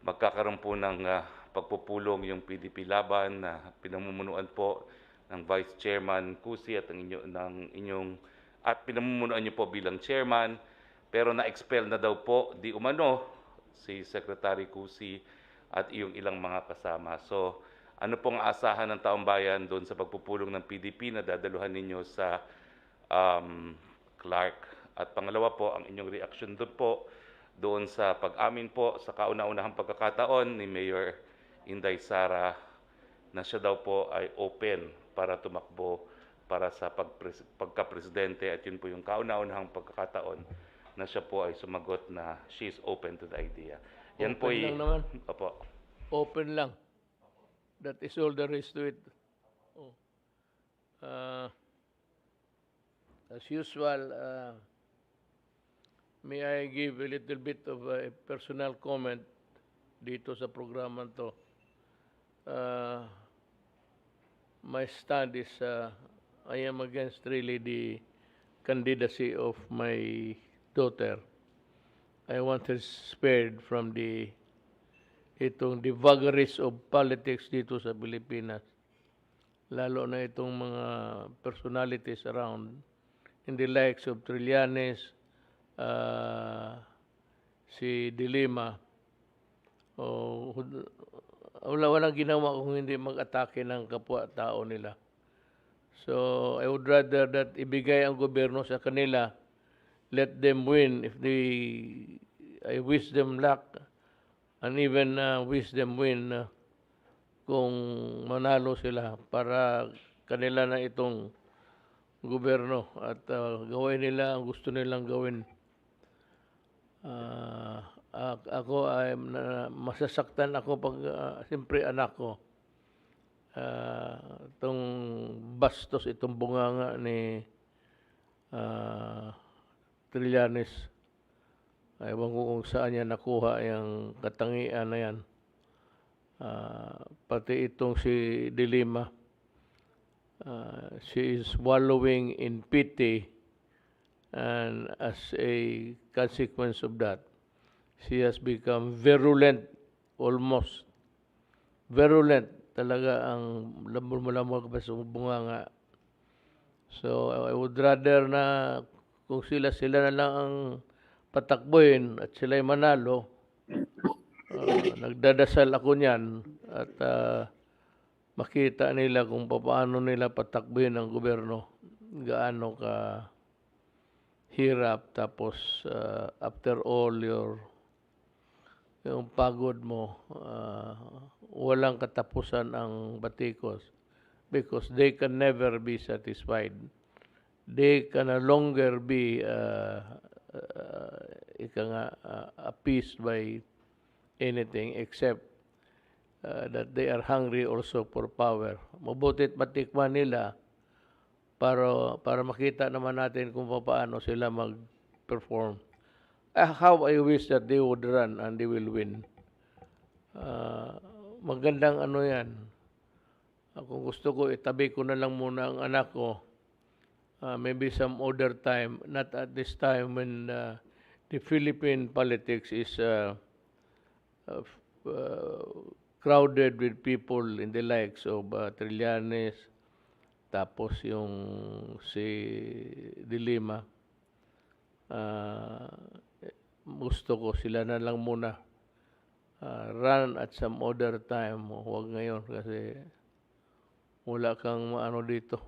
magkakaroon po ng pagpupulong yung PDP laban na pinamumunuan po ng Vice Chairman Cusi at pinamumunuan niyo po bilang chairman, pero na-expel na daw po di umano si Secretary Cusi at iyong ilang mga kasama. So, ano pong aasahan ng taong bayan doon sa pagpupulong ng PDP na dadaluhan ninyo sa Clark? At pangalawa po, ang inyong reaction doon sa pag-amin po sa kauna-unahang pagkakataon ni Mayor Inday Sara na siya daw po ay open para tumakbo para sa pagka-presidente, at yun po yung kauna-unahang pagkakataon na siya po ay sumagot na she is open to the idea. Yan po Open lang naman. Opo. Open lang. That is all there is to it. Oh. As usual, may I give a little bit of a personal comment dito sa programa to. My stand is I am against really the candidacy of my daughter. I want her spared from the vagaries of politics dito sa Pilipinas. Lalo na itong mga personalities around in the likes of Trillanes, si Dilima. Walang ginawa kung hindi mag-atake ng kapwa-tao nila. So, I would rather that ibigay ang gobyerno sa kanila, let them win. I wish them luck, and even wish them win kung manalo sila para kanila na itong gobyerno at gawin nila ang gusto nilang gawin. Ako ay masasaktan ako pag siyempre anak ko. Itong bastos, itong bunganga ni Trillanes. Ewan ko kung saan niya nakuha yung katangian na yan. Pati itong si Dilima. She is wallowing in pity, and as a consequence of that, she has become virulent, almost virulent talaga ang lamor pa sa bunganga. So I would rather na kung sila na lang ang patakbuhin at sila'y manalo, nagdadasal ako niyan at makita nila kung paano nila patakbuhin ang gobyerno, gaano ka hirap, tapos after all yung pagod mo, walang katapusan ang batikos because they can never be satisfied. They can no longer be appeased by anything except that they are hungry also for power. Mabutit matikman nila para makita naman natin kung paano sila mag-perform. How I wish that they would run and they will win. Magandang ano yan. Kung gusto ko, itabi ko na lang muna ang anak ko. Maybe some other time, not at this time when the Philippine politics is crowded with people in the likes of Trillanes, tapos yung si Dilima. Gusto ko sila na lang muna run at some other time. Huwag ngayon kasi wala kang ano dito,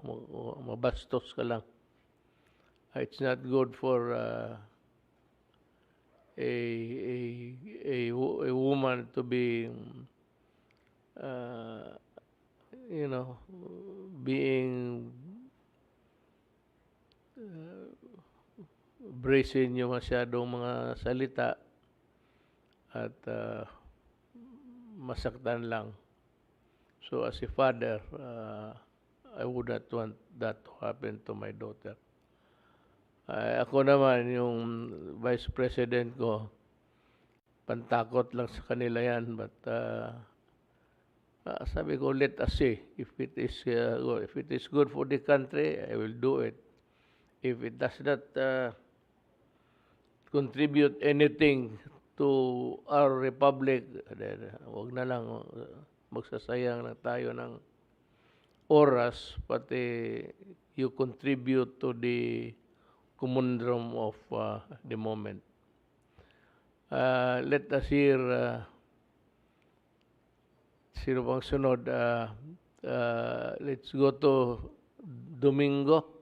mabastos ka lang. It's not good for a woman to be being brazen yung masyadong mga salita at masaktan lang. So as a father, I would not want that to happen to my daughter. Ako naman, yung Vice President ko, pantakot lang sa kanila yan. But sabi ko, let us see. If it is good for the country, I will do it. If it does not contribute anything to our republic, then wag na lang, magsasayang na tayo ng oras, pati you contribute to the conundrum of the moment. Let us hear, sino bang sunod? Let's go to Domingo.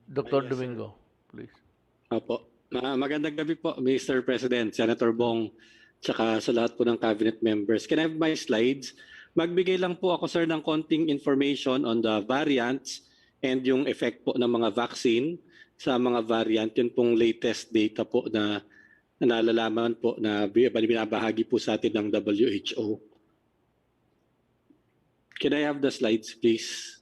Dr. Yes, Domingo, please. Opo. Magandang gabi po, Mr. President, Senator Bong, tsaka sa lahat po ng cabinet members. Can I have my slides? Magbigay lang po ako, sir, ng konting information on the variants and yung effect po ng mga vaccine sa mga variant. Yun pong latest data po na nalalaman po na binabahagi po sa atin ng WHO. Can I have the slides, please?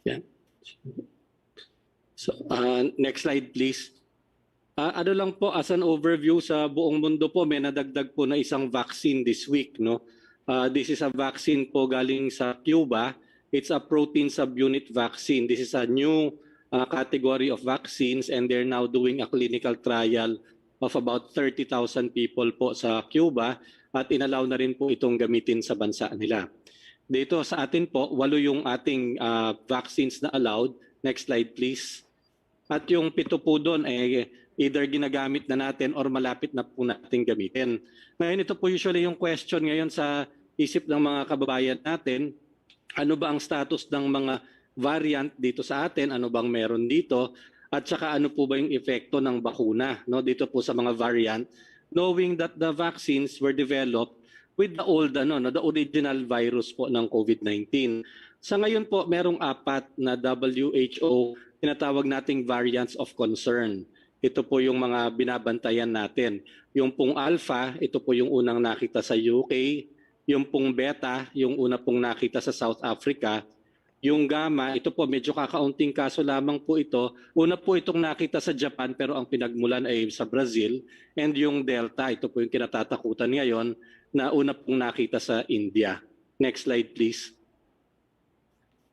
Yeah. So, next slide please. Ano lang po as an overview sa buong mundo po, may nadagdag po na isang vaccine this week, no? This is a vaccine po galing sa Cuba. It's a protein subunit vaccine. This is a new category of vaccines and they're now doing a clinical trial of about 30,000 people po sa Cuba at inallow na rin po itong gamitin sa bansa nila. Dito sa atin po, 8 yung ating vaccines na allowed. Next slide please. At yung 7 po doon ay either ginagamit na natin or malapit na po natin gamitin. Ngayon ito po usually yung question ngayon sa isip ng mga kababayan natin. Ano ba ang status ng mga variant dito sa atin? Ano bang meron dito? At saka ano po ba yung epekto ng bakuna, no, dito po sa mga variant? Knowing that the vaccines were developed with the old, the original virus po ng COVID-19. Sa ngayon po, merong 4 na WHO tinatawag nating variants of concern. Ito po yung mga binabantayan natin. Yung pong alpha, ito po yung unang nakita sa UK. Yung pong beta, yung una pong nakita sa South Africa. Yung gamma, ito po medyo kakaunting kaso lamang po ito. Una po itong nakita sa Japan pero ang pinagmulan ay sa Brazil. And yung delta, ito po yung kinatatakutan ngayon na una pong nakita sa India. Next slide please.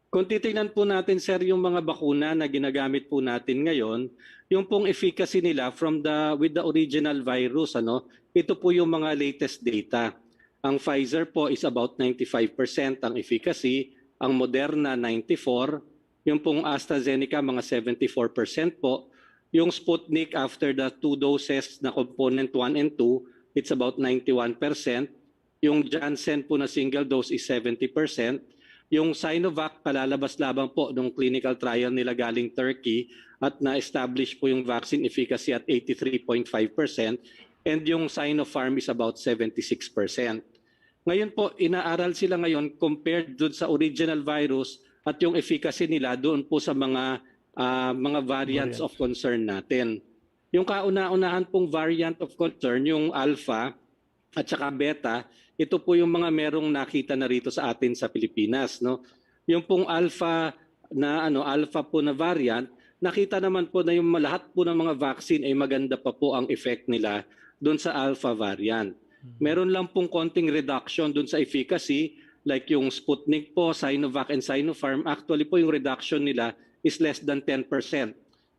Kung titingnan po natin, sir, yung mga bakuna na ginagamit po natin ngayon, yung pong efficacy nila with the original virus, ito po yung mga latest data. Ang Pfizer po is about 95% ang efficacy, ang Moderna 94%, yung pong AstraZeneca mga 74% po, yung Sputnik after the 2 doses na component 1 and 2, it's about 91%. Yung Janssen po na single dose is 70%. Yung Sinovac, kalalabas labang po nung clinical trial nila galing Turkey at na-establish po yung vaccine efficacy at 83.5%. And yung Sinopharm is about 76%. Ngayon po, inaaral sila ngayon compared doon sa original virus at yung efficacy nila doon po sa mga variants of concern natin. Yung kauna-unahan pong variant of concern, yung alpha at saka beta, ito po yung mga merong nakita na rito sa atin sa Pilipinas, no? Yung pong alpha po na variant, nakita naman po na yung lahat po ng mga vaccine ay maganda pa po ang effect nila doon sa alpha variant. Meron lang pong konting reduction doon sa efficacy, like yung Sputnik po, Sinovac and Sinopharm, actually po yung reduction nila is less than 10%.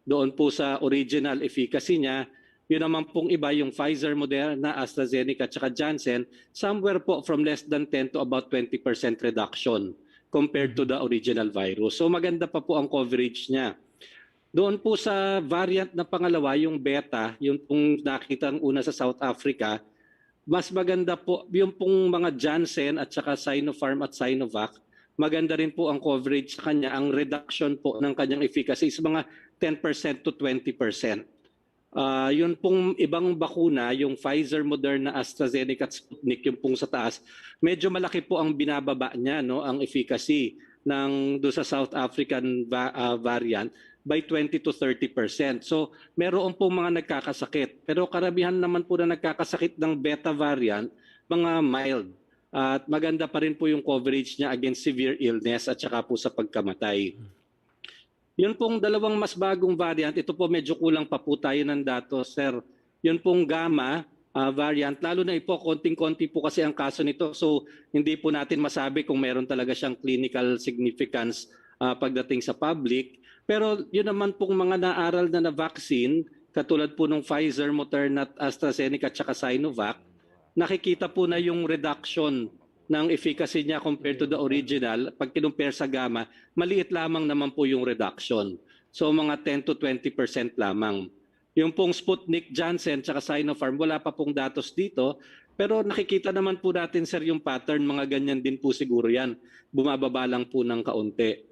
Doon po sa original efficacy niya. Yun naman pong iba, yung Pfizer, Moderna, AstraZeneca, at saka Janssen, somewhere po from less than 10 to about 20% reduction compared to the original virus. So maganda pa po ang coverage niya. Doon po sa variant na pangalawa, yung beta, yung pong nakita una sa South Africa, mas maganda po, yung pong mga Janssen at saka Sinopharm at Sinovac, maganda rin po ang coverage sa kanya. Ang reduction po ng kanyang efficacy is mga 10% to 20%. Yun pong ibang bakuna, yung Pfizer, Moderna, AstraZeneca at Sputnik, yung pong sa taas, medyo malaki po ang binababa niya, no, ang efficacy ng do sa South African variant by 20 to 30%. So, meron pong mga nagkakasakit. Pero karamihan naman po na nagkakasakit ng beta variant, mga mild. At maganda pa rin po yung coverage niya against severe illness at saka po sa pagkamatay. Yun pong dalawang mas bagong variant, ito po medyo kulang pa po tayo ng datos, sir. Yun pong gamma variant, lalo na po, konting-konti po kasi ang kaso nito. So, hindi po natin masabi kung meron talaga siyang clinical significance pagdating sa public. Pero yun naman pong mga naaral na vaccine, katulad po ng Pfizer, Moderna, AstraZeneca at saka Sinovac, nakikita po na yung reduction ng efficacy niya compared to the original, pag kinumpare sa gamma, maliit lamang naman po yung reduction. So mga 10 to 20% lamang. Yung pong Sputnik, Janssen, tsaka Sinopharm, wala pa pong datos dito. Pero nakikita naman po natin, sir, yung pattern, mga ganyan din po siguro yan. Bumababa lang po ng kaunti.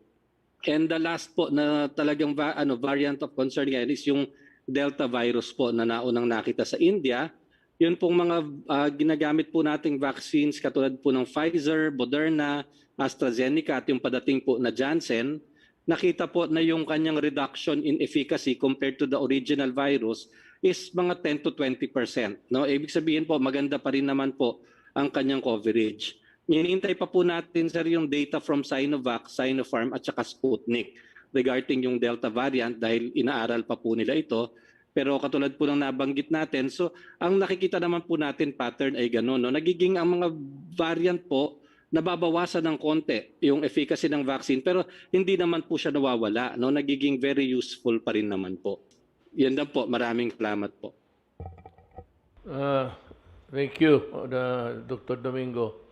And the last po na talagang variant of concern ngayon is yung Delta virus po na naunang nakita sa India. Yun pong mga ginagamit po nating vaccines katulad po ng Pfizer, Moderna, AstraZeneca at yung padating po na Janssen, nakita po na yung kanyang reduction in efficacy compared to the original virus is mga 10 to 20%. No? Ibig sabihin po, maganda pa rin naman po ang kanyang coverage. Hinihintay pa po natin, sir, yung data from Sinovac, Sinopharm at saka Sputnik regarding yung Delta variant dahil inaaral pa po nila ito. Pero katulad po ng nabanggit natin, so ang nakikita naman po natin pattern ay gano'n. No? Nagiging ang mga variant po, nababawasan ng konti yung efficacy ng vaccine pero hindi naman po siya nawawala. No? Nagiging very useful pa rin naman po. Yan lang po. Maraming salamat po. Thank you, Dr. Domingo.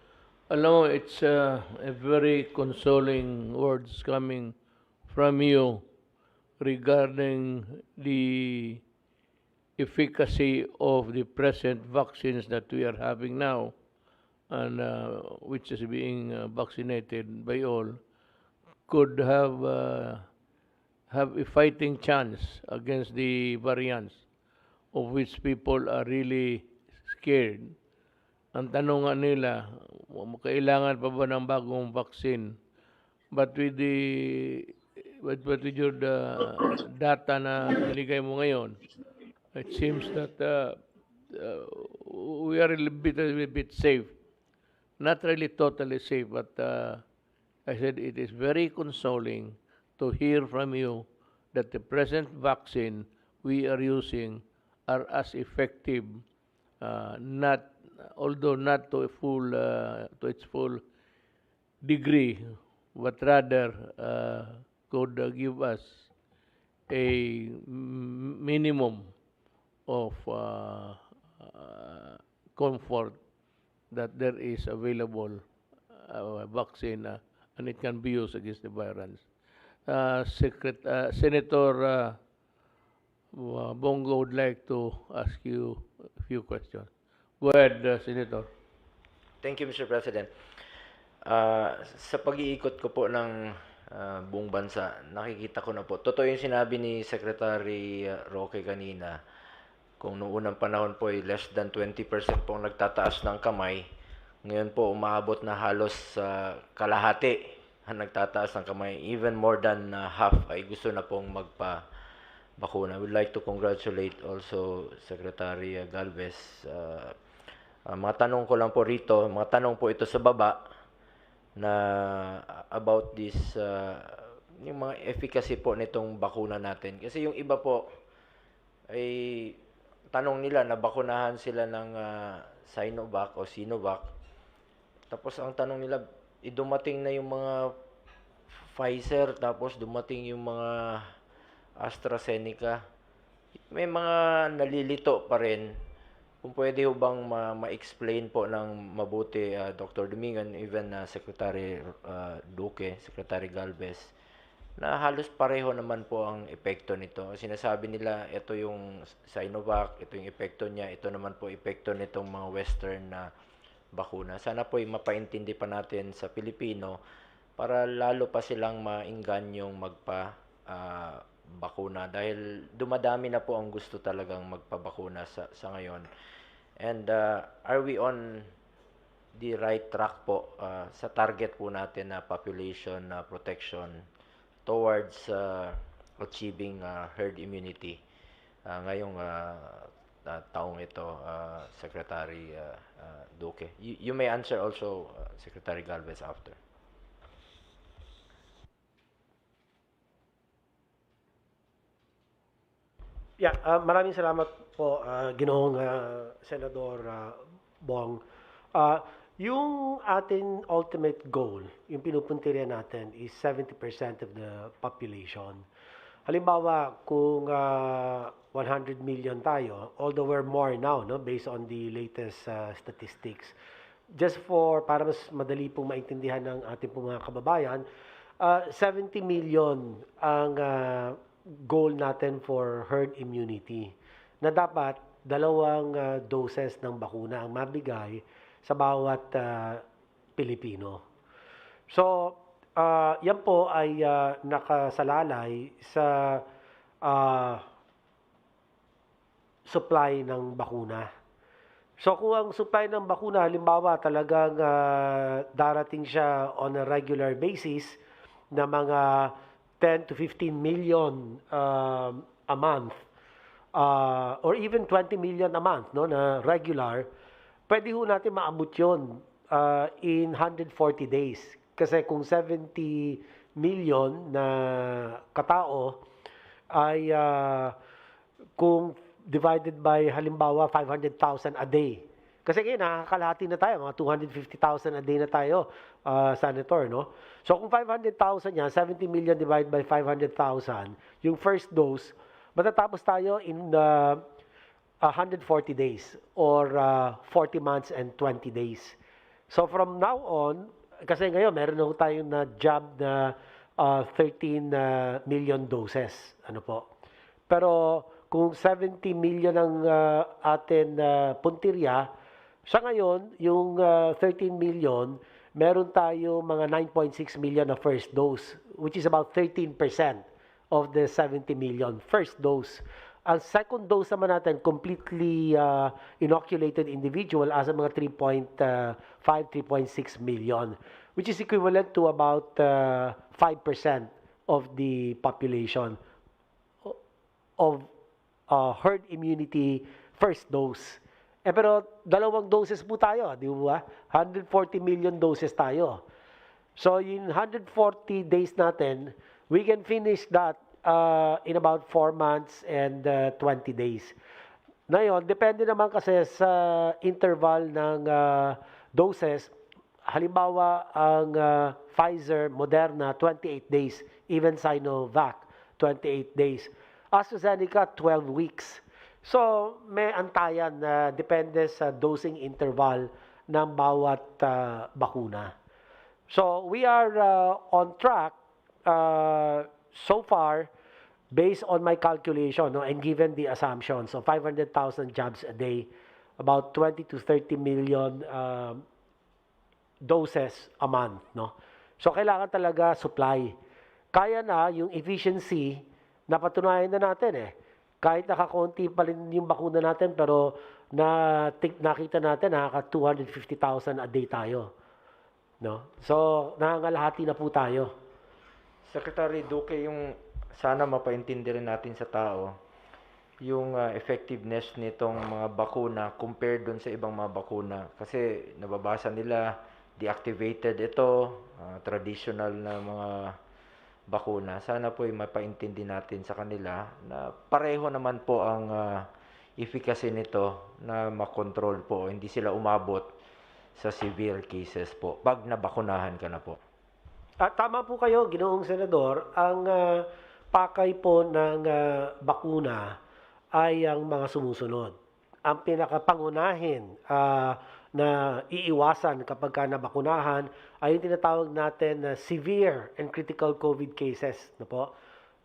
Alam mo, it's a very consoling words coming from you regarding the efficacy of the present vaccines that we are having now and which is being vaccinated by all could have a fighting chance against the variants of which people are really scared. Ang tanong nga nila, kailangan pa ba ng bagong vaccine? But with your data na binigay mo ngayon, it seems that we are a little bit safe. Not really totally safe, but I said it is very consoling to hear from you that the present vaccine we are using are as effective, although not to its full degree, but rather could give us a minimum of comfort that there is available vaccine and it can be used against the virus. Senator Bongo would like to ask you a few questions. Go ahead, Senator. Thank you, Mr. President. Sa pag-iikot ko po ng buong bansa, nakikita ko na po. Totoo yung sinabi ni Secretary Roque kanina. Kung noong unang panahon po ay less than 20% po ang nagtataas ng kamay, ngayon po umaabot na halos kalahati ang nagtataas ng kamay. Even more than half ay gusto na pong magpa-bakuna. I would like to congratulate also Secretary Galvez. Mga tanong ko lang po rito, mga tanong po ito sa baba na about this, yung mga efficacy po nitong bakuna natin. Kasi yung iba po ay tanong nila na bakunahan sila ng Sinovac o Sinovac. Tapos ang tanong nila, dumating na yung mga Pfizer, tapos dumating yung mga AstraZeneca. May mga nalilito pa rin. Kung pwede ho bang ma-explain po ng mabuti Dr. Domingo and even Secretary Duque, Secretary Galvez, na halos pareho naman po ang epekto nito. Sinasabi nila, ito yung Sinovac, ito yung epekto niya, ito naman po epekto nitong mga Western na bakuna. Sana po mapaintindi pa natin sa Pilipino para lalo pa silang mainggan yung bakuna dahil dumadami na po ang gusto talagang magpabakuna sa ngayon. And are we on the right track po sa target po natin na population protection towards achieving herd immunity ngayong taong ito, Secretary Duque? You may answer also, Secretary Galvez, after. Yeah, maraming salamat po, Ginoong Senador Bong. Yung ating ultimate goal, yung pinupuntirya natin is 70% of the population. Halimbawa, kung 100 million tayo, although we're more now, no, based on the latest statistics, just para mas madali pong maintindihan ng ating pong mga kababayan, 70 million ang goal natin for herd immunity, na dapat 2 doses ng bakuna ang mabigay sa bawat Pilipino. So, yan po ay nakasalalay sa supply ng bakuna. So, kung ang supply ng bakuna, halimbawa talagang darating siya on a regular basis na mga 10 to 15 million a month, or even 20 million a month, no, na regular, pwede ho natin maabot yun in 140 days. Kasi kung 70 million na katao ay kung divided by halimbawa 500,000 a day. Kasi ngayon nakakalahati na tayo, mga 250,000 a day na tayo, Senator, no? So kung 500,000 yan, 70 million divided by 500,000, yung first dose, matatapos tayo in 140 days or 40 months and 20 days. So from now on, kasi ngayon meron na tayong na-job na 13 million doses. Ano po? Pero kung 70 million ang atin puntirya, sa ngayon, yung 13 million, meron tayo mga 9.6 million na first dose, which is about 13% of the 70 million first dose. Ang second dose naman natin, completely inoculated individual, as mga 3.5, 3.6 million, which is equivalent to about 5% of the population of herd immunity first dose. Pero 2 doses po tayo, di ba? 140 million doses tayo. So, in 140 days natin, we can finish that in about 4 months and 20 days. Ngayon, depende naman kasi sa interval ng doses. Halimbawa, ang Pfizer, Moderna, 28 days. Even Sinovac, 28 days. AstraZeneca, 12 weeks. So, may antayan na depende sa dosing interval ng bawat bakuna. So, we are on track so far based on my calculation, no, and given the assumption. So, 500,000 jabs a day, about 20 to 30 million doses a month. No? So, kailangan talaga supply. Kaya na yung efficiency, napatunayan na natin kahit nakakonti pa rin yung bakuna natin, pero nakita natin nakaka 250,000 a day tayo. No? So, nangangalahati na po tayo. Secretary Duque, yung sana mapaintindi rin natin sa tao, yung effectiveness nitong mga bakuna compared dun sa ibang mga bakuna. Kasi nababasa nila, deactivated ito, traditional na mga bakuna. Sana po ay mapaintindi natin sa kanila na pareho naman po ang efficacy nito na makontrol po. Hindi sila umabot sa severe cases po pag nabakunahan ka na po. Tama po kayo, Ginoong Senador. Ang pakay po ng bakuna ay ang mga sumusunod. Ang pinakapangunahin na iiwasan kapag ka nabakunahan ay yung tinatawag natin na severe and critical COVID cases. No po?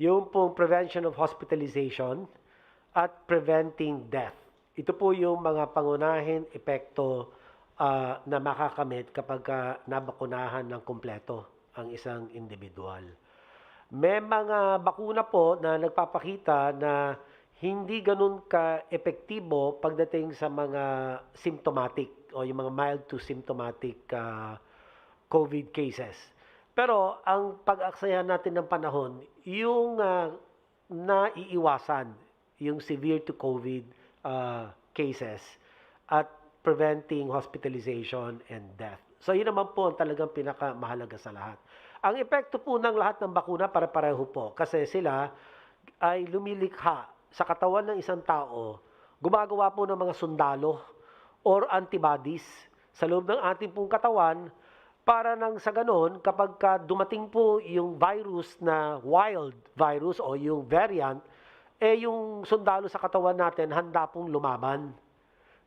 Yung pong prevention of hospitalization at preventing death. Ito po yung mga pangunahin epekto na makakamit kapag nabakunahan ng kompleto ang isang individual. May mga bakuna po na nagpapakita na hindi ganun ka-epektibo pagdating sa mga symptomatic o yung mga mild to symptomatic COVID cases. Pero ang pag-aksayahan natin ng panahon, yung naiiwasan, yung severe to COVID cases at preventing hospitalization and death. So yun naman po ang talagang pinakamahalaga sa lahat. Ang epekto po ng lahat ng bakuna para-pareho po kasi sila ay lumilikha sa katawan ng isang tao, gumagawa po ng mga sundalo or antibodies sa loob ng ating pong katawan para nang sa ganon, kapag dumating po yung virus na wild virus o yung variant, yung sundalo sa katawan natin handa pong lumaban.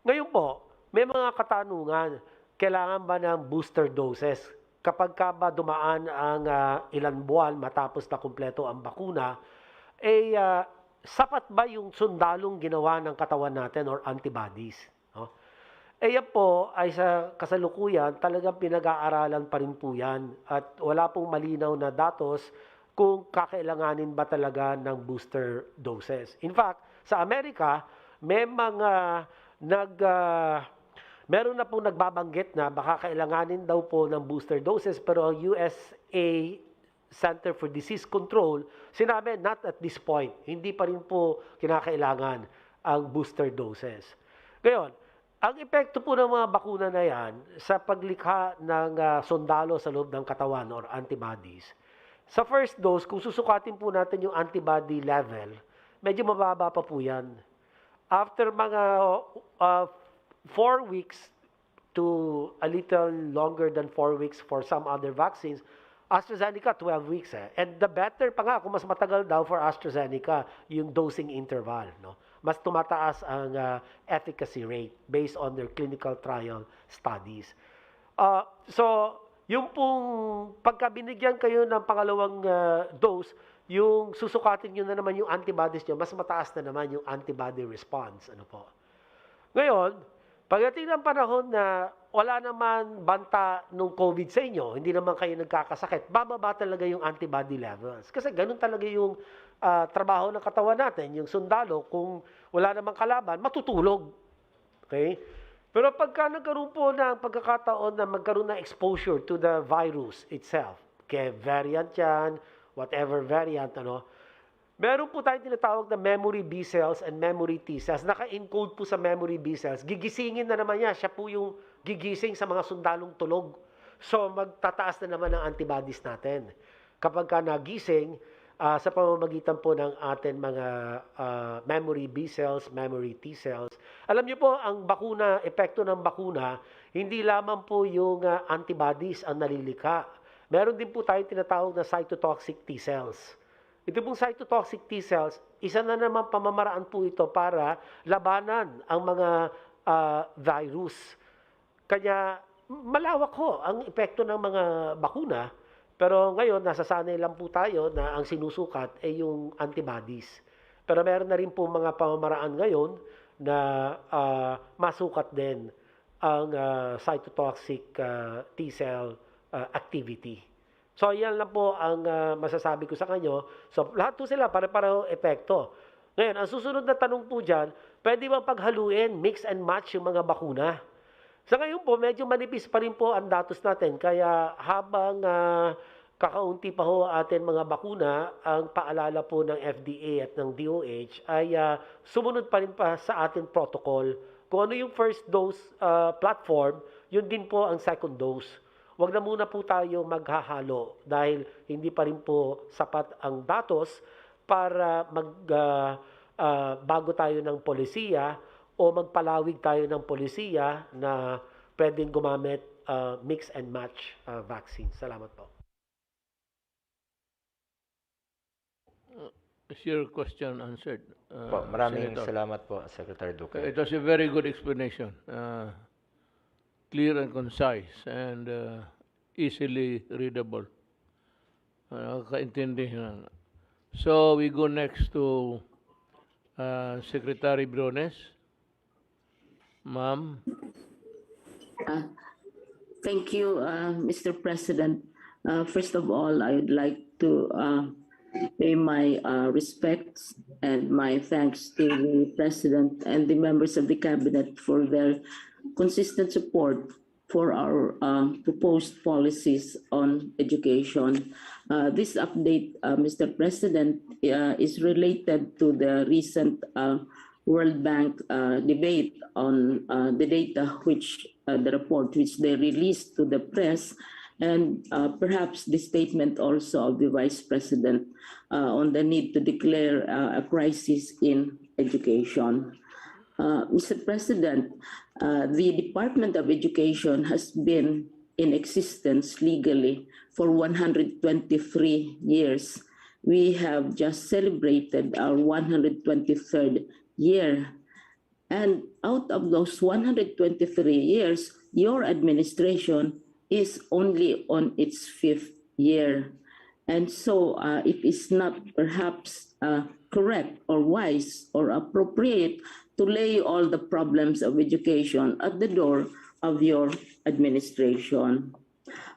Ngayon po, may mga katanungan, kailangan ba ng booster doses? Kapag ka ba dumaan ang ilan buwan matapos na kumpleto ang bakuna, sapat ba yung sundalong ginawa ng katawan natin or antibodies? No? Yan po ay sa kasalukuyan talagang pinag-aaralan pa rin po yan at wala pong malinaw na datos kung kakailanganin ba talaga ng booster doses. In fact, sa Amerika, may mga meron na pong nagbabanggit na baka kailanganin daw po ng booster doses pero ang USA Center for Disease Control, sinabi not at this point. Hindi pa rin po kinakailangan ang booster doses. Ngayon, ang epekto po ng mga bakuna na yan sa paglikha ng sundalo sa loob ng katawan or antibodies, sa first dose, kung susukatin po natin yung antibody level, medyo mababa pa po yan. After mga 4 weeks to a little longer than 4 weeks for some other vaccines, AstraZeneca 12 weeks And the better pa nga kung mas matagal daw for AstraZeneca yung dosing interval, no? Mas tumataas ang efficacy rate based on their clinical trial studies. So, yung pong pagka binigyan kayo ng pangalawang dose, yung susukatin nyo na naman yung antibodies nyo, mas mataas na naman yung antibody response. Ano po? Ngayon, pagdating ng panahon na wala naman banta nung COVID sa inyo, hindi naman kayo nagkakasakit, bababa talaga yung antibody levels. Kasi ganun talaga yung trabaho ng katawan natin, yung sundalo, kung wala namang kalaban, matutulog. Okay? Pero pagka nagkaroon po ng pagkakataon na magkaroon ng exposure to the virus itself, kaya variant yan, whatever variant, meron po tayong tinatawag na memory B cells and memory T cells. Naka-encode po sa memory B cells. Gigisingin na naman niya. Siya po yung gigising sa mga sundalong tulog. So, magtataas na naman ang antibodies natin. Kapag ka nagising, sa pamamagitan po ng ating mga memory B cells, memory T cells. Alam niyo po, ang bakuna, epekto ng bakuna, hindi lamang po yung antibodies ang nalilikha. Meron din po tayong tinatawag na cytotoxic T cells. Ito pong cytotoxic T cells, isa na naman pamamaraan po ito para labanan ang mga virus. Kanya malawak ho ang epekto ng mga bakuna, pero ngayon nasasanay lang po tayo na ang sinusukat ay yung antibodies. Pero meron na rin po mga pamamaraan ngayon na masukat din ang cytotoxic T cell activity. So, yan lang po ang masasabi ko sa kanyo. So, lahat po sila pare-pareho epekto. Ngayon, ang susunod na tanong po dyan, pwede bang paghaluin, mix and match yung mga bakuna? Sa ngayon po, medyo manipis pa rin po ang datos natin. Kaya habang kakaunti pa ho atin mga bakuna, ang paalala po ng FDA at ng DOH ay sumunod pa rin pa sa ating protocol. Kung ano yung first dose platform, yun din po ang second dose. Huwag na muna po tayo maghahalo dahil hindi pa rin po sapat ang datos para bago tayo ng polisiya o magpalawig tayo ng polisiya na pwedeng gumamit mix and match vaccine. Salamat po. Is your question answered? Maraming Senator? salamat po, Secretary Duque. It was a very good explanation. Clear and concise and easily readable. Nakakaintindi. So we go next to Secretary Briones. Ma'am. Thank you, Mr. President. First of all, I would like to pay my respects and my thanks to the President and the members of the Cabinet for their consistent support for our proposed policies on education. This update, Mr. President, is related to the recent World Bank debate on the data which the report which they released to the press, and perhaps the statement also of the Vice President on the need to declare a crisis in education. Mr. President, the Department of Education has been in existence legally for 123 years. We have just celebrated our 123rd year. And out of those 123 years, your administration is only on its 5th year. And so it is not perhaps correct or wise or appropriate to lay all the problems of education at the door of your administration.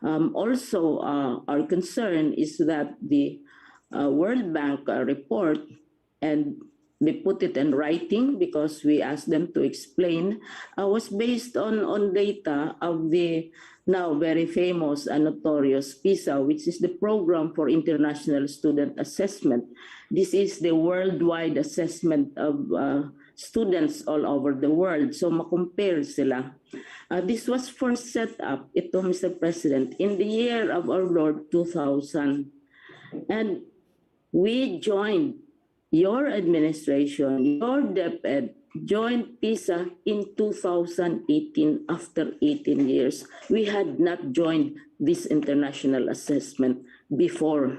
Also, our concern is that the World Bank report, and they put it in writing because we asked them to explain, was based on data of the now very famous and notorious PISA, which is the Program for International Student Assessment. This is the worldwide assessment of students all over the world. So makompare sila. This was first set up, ito Mr. President, in the year of our Lord 2000. And we joined your administration, your DepEd, joined PISA in 2018 after 18 years. We had not joined this international assessment before.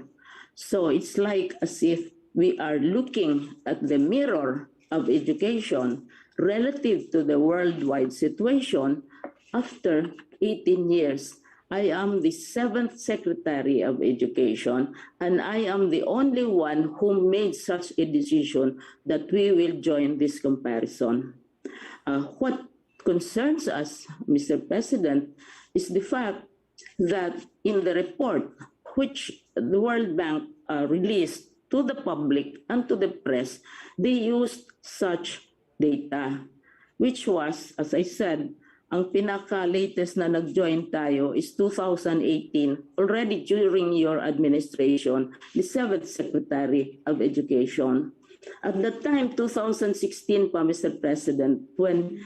So it's like as if we are looking at the mirror of education relative to the worldwide situation after 18 years. I am the 7th Secretary of Education, and I am the only one who made such a decision that we will join this comparison. What concerns us, Mr. President, is the fact that in the report which the World Bank released to the public and to the press, they used such data, which was, as I said, ang pinaka-latest na nag-join tayo is 2018, already during your administration, the 7th Secretary of Education. At that time, 2016 pa, Mr. President, when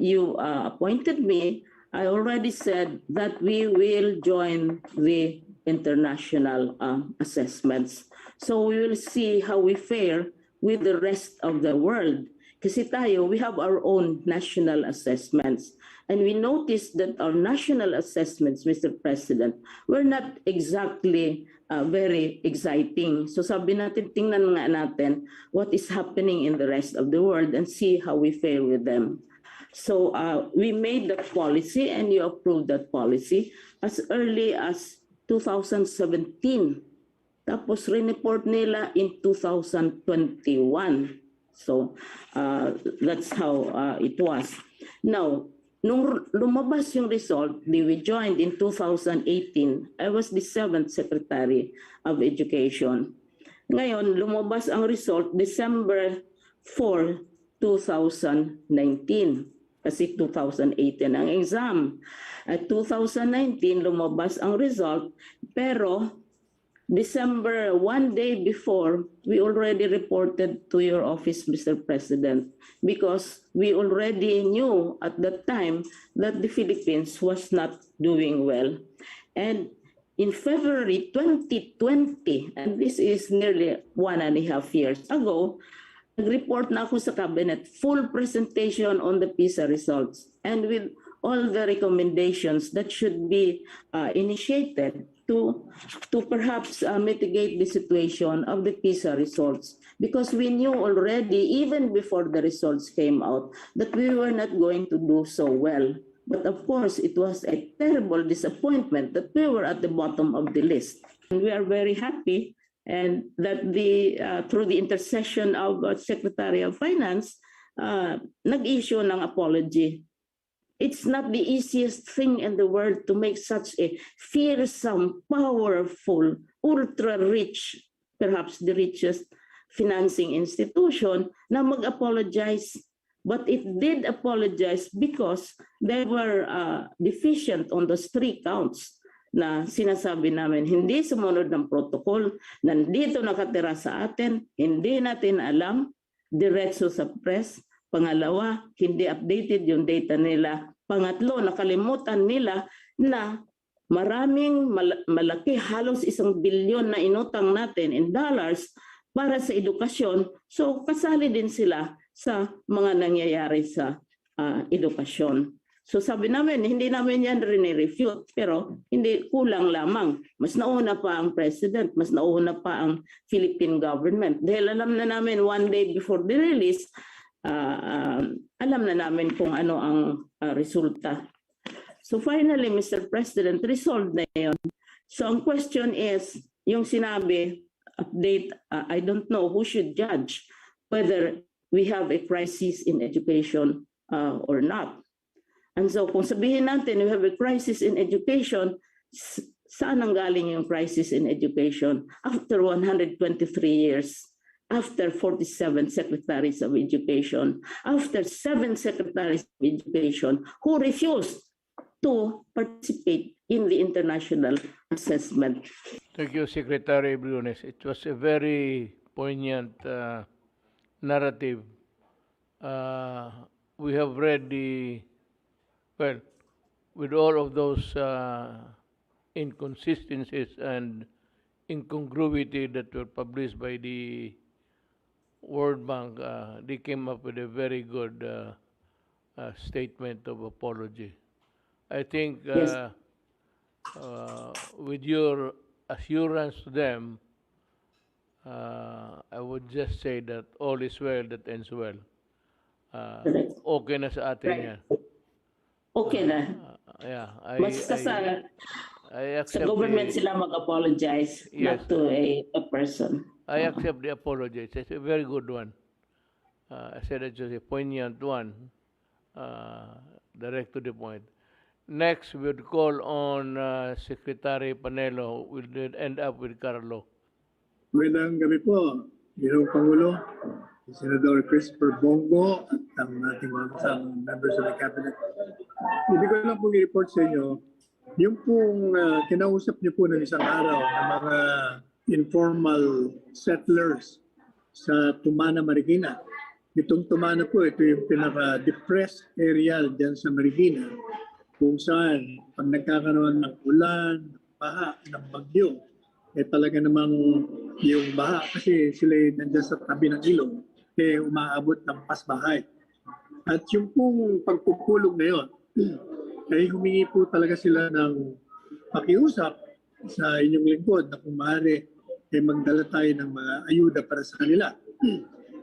you appointed me, I already said that we will join the international assessments. So we will see how we fare with the rest of the world. Kasi tayo, we have our own national assessments. And we noticed that our national assessments, Mr. President, were not exactly very exciting. So sabi natin, tingnan nga natin what is happening in the rest of the world and see how we fare with them. So we made that policy and you approved that policy as early as 2017. Tapos report nila in 2021. So that's how it was. Now, nung lumabas yung result, we joined in 2018. I was the 7th Secretary of Education. Ngayon, lumabas ang result December 4, 2019. Kasi 2018 ang exam. At 2019, lumabas ang result. Pero December, one day before, we already reported to your office, Mr. President, because we already knew at that time that the Philippines was not doing well. And in February 2020, and this is nearly 1.5 years ago, nag-report na ako sa Cabinet, full presentation on the PISA results, and with all the recommendations that should be initiated to perhaps mitigate the situation of the PISA results. Because we knew already, even before the results came out, that we were not going to do so well. But of course, it was a terrible disappointment that we were at the bottom of the list. And we are very happy and that through the intercession of Secretary of Finance, nag-issue ng apology. It's not the easiest thing in the world to make such a fearsome, powerful, ultra-rich perhaps the richest financing institution, na mag-apologize. But it did apologize because they were deficient on those 3 counts na sinasabi namin, hindi sumunod ng protocol, nandito nakatira sa atin, hindi natin alam, diretso sa press. Pangalawa, hindi updated yung data nila. Pangatlo, nakalimutan nila na maraming malaki, halos 1 bilyon na inutang natin in dollars para sa edukasyon. So kasali din sila sa mga nangyayari sa edukasyon. So sabi namin, hindi namin yan rin-refute, pero hindi, kulang lamang. Mas nauna pa ang president, mas nauna pa ang Philippine government. Dahil alam na namin 1 day before the release, alam na namin kung ano ang resulta. So finally, Mr. President, resolved na yun. So ang question is, yung sinabi, update, I don't know who should judge whether we have a crisis in education or not. And so kung sabihin natin we have a crisis in education, saan ang galing yung crisis in education? After 123 years, after 47 secretaries of education, after 7 secretaries of education who refused to participate in the international assessment. Thank you, Secretary Briones. It was a very poignant narrative. We have read well, with all of those inconsistencies and incongruity that were published by the World Bank, they came up with a very good statement of apology. I think with your assurance to them, I would just say that all is well that ends well. Okay na sa atin yan. Okay na. Yeah, Basta sa accept government sila mag-apologize, Yes. not to a person. I accept the apology. It's a very good one. I said it's just a poignant one, direct to the point. Next, we would call on Secretary Panelo. We'll end up with Carlo. Magandang gabi po, Ginoong Pangulo, Senador Christopher Bongo at ang ating mga kasang members of the Cabinet. Ibig ko lang pong i-report sa inyo, yung pong kinausap niyo po ng isang araw ng mga informal settlers sa Tumana, Marikina. Itong Tumana po, ito yung pinaka-depressed area dyan sa Marikina, kung saan pag nagkakaroon ng ulan, baha, ng bagyo, talaga namang yung baha kasi sila nandiyan sa tabi ng ilog, umaabot ng pasbahay. At yung pong pagpupulong na yun, ay humingi po talaga sila ng pakiusap sa inyong lingkod na kung maaari magdala tayo ng mga ayuda para sa kanila.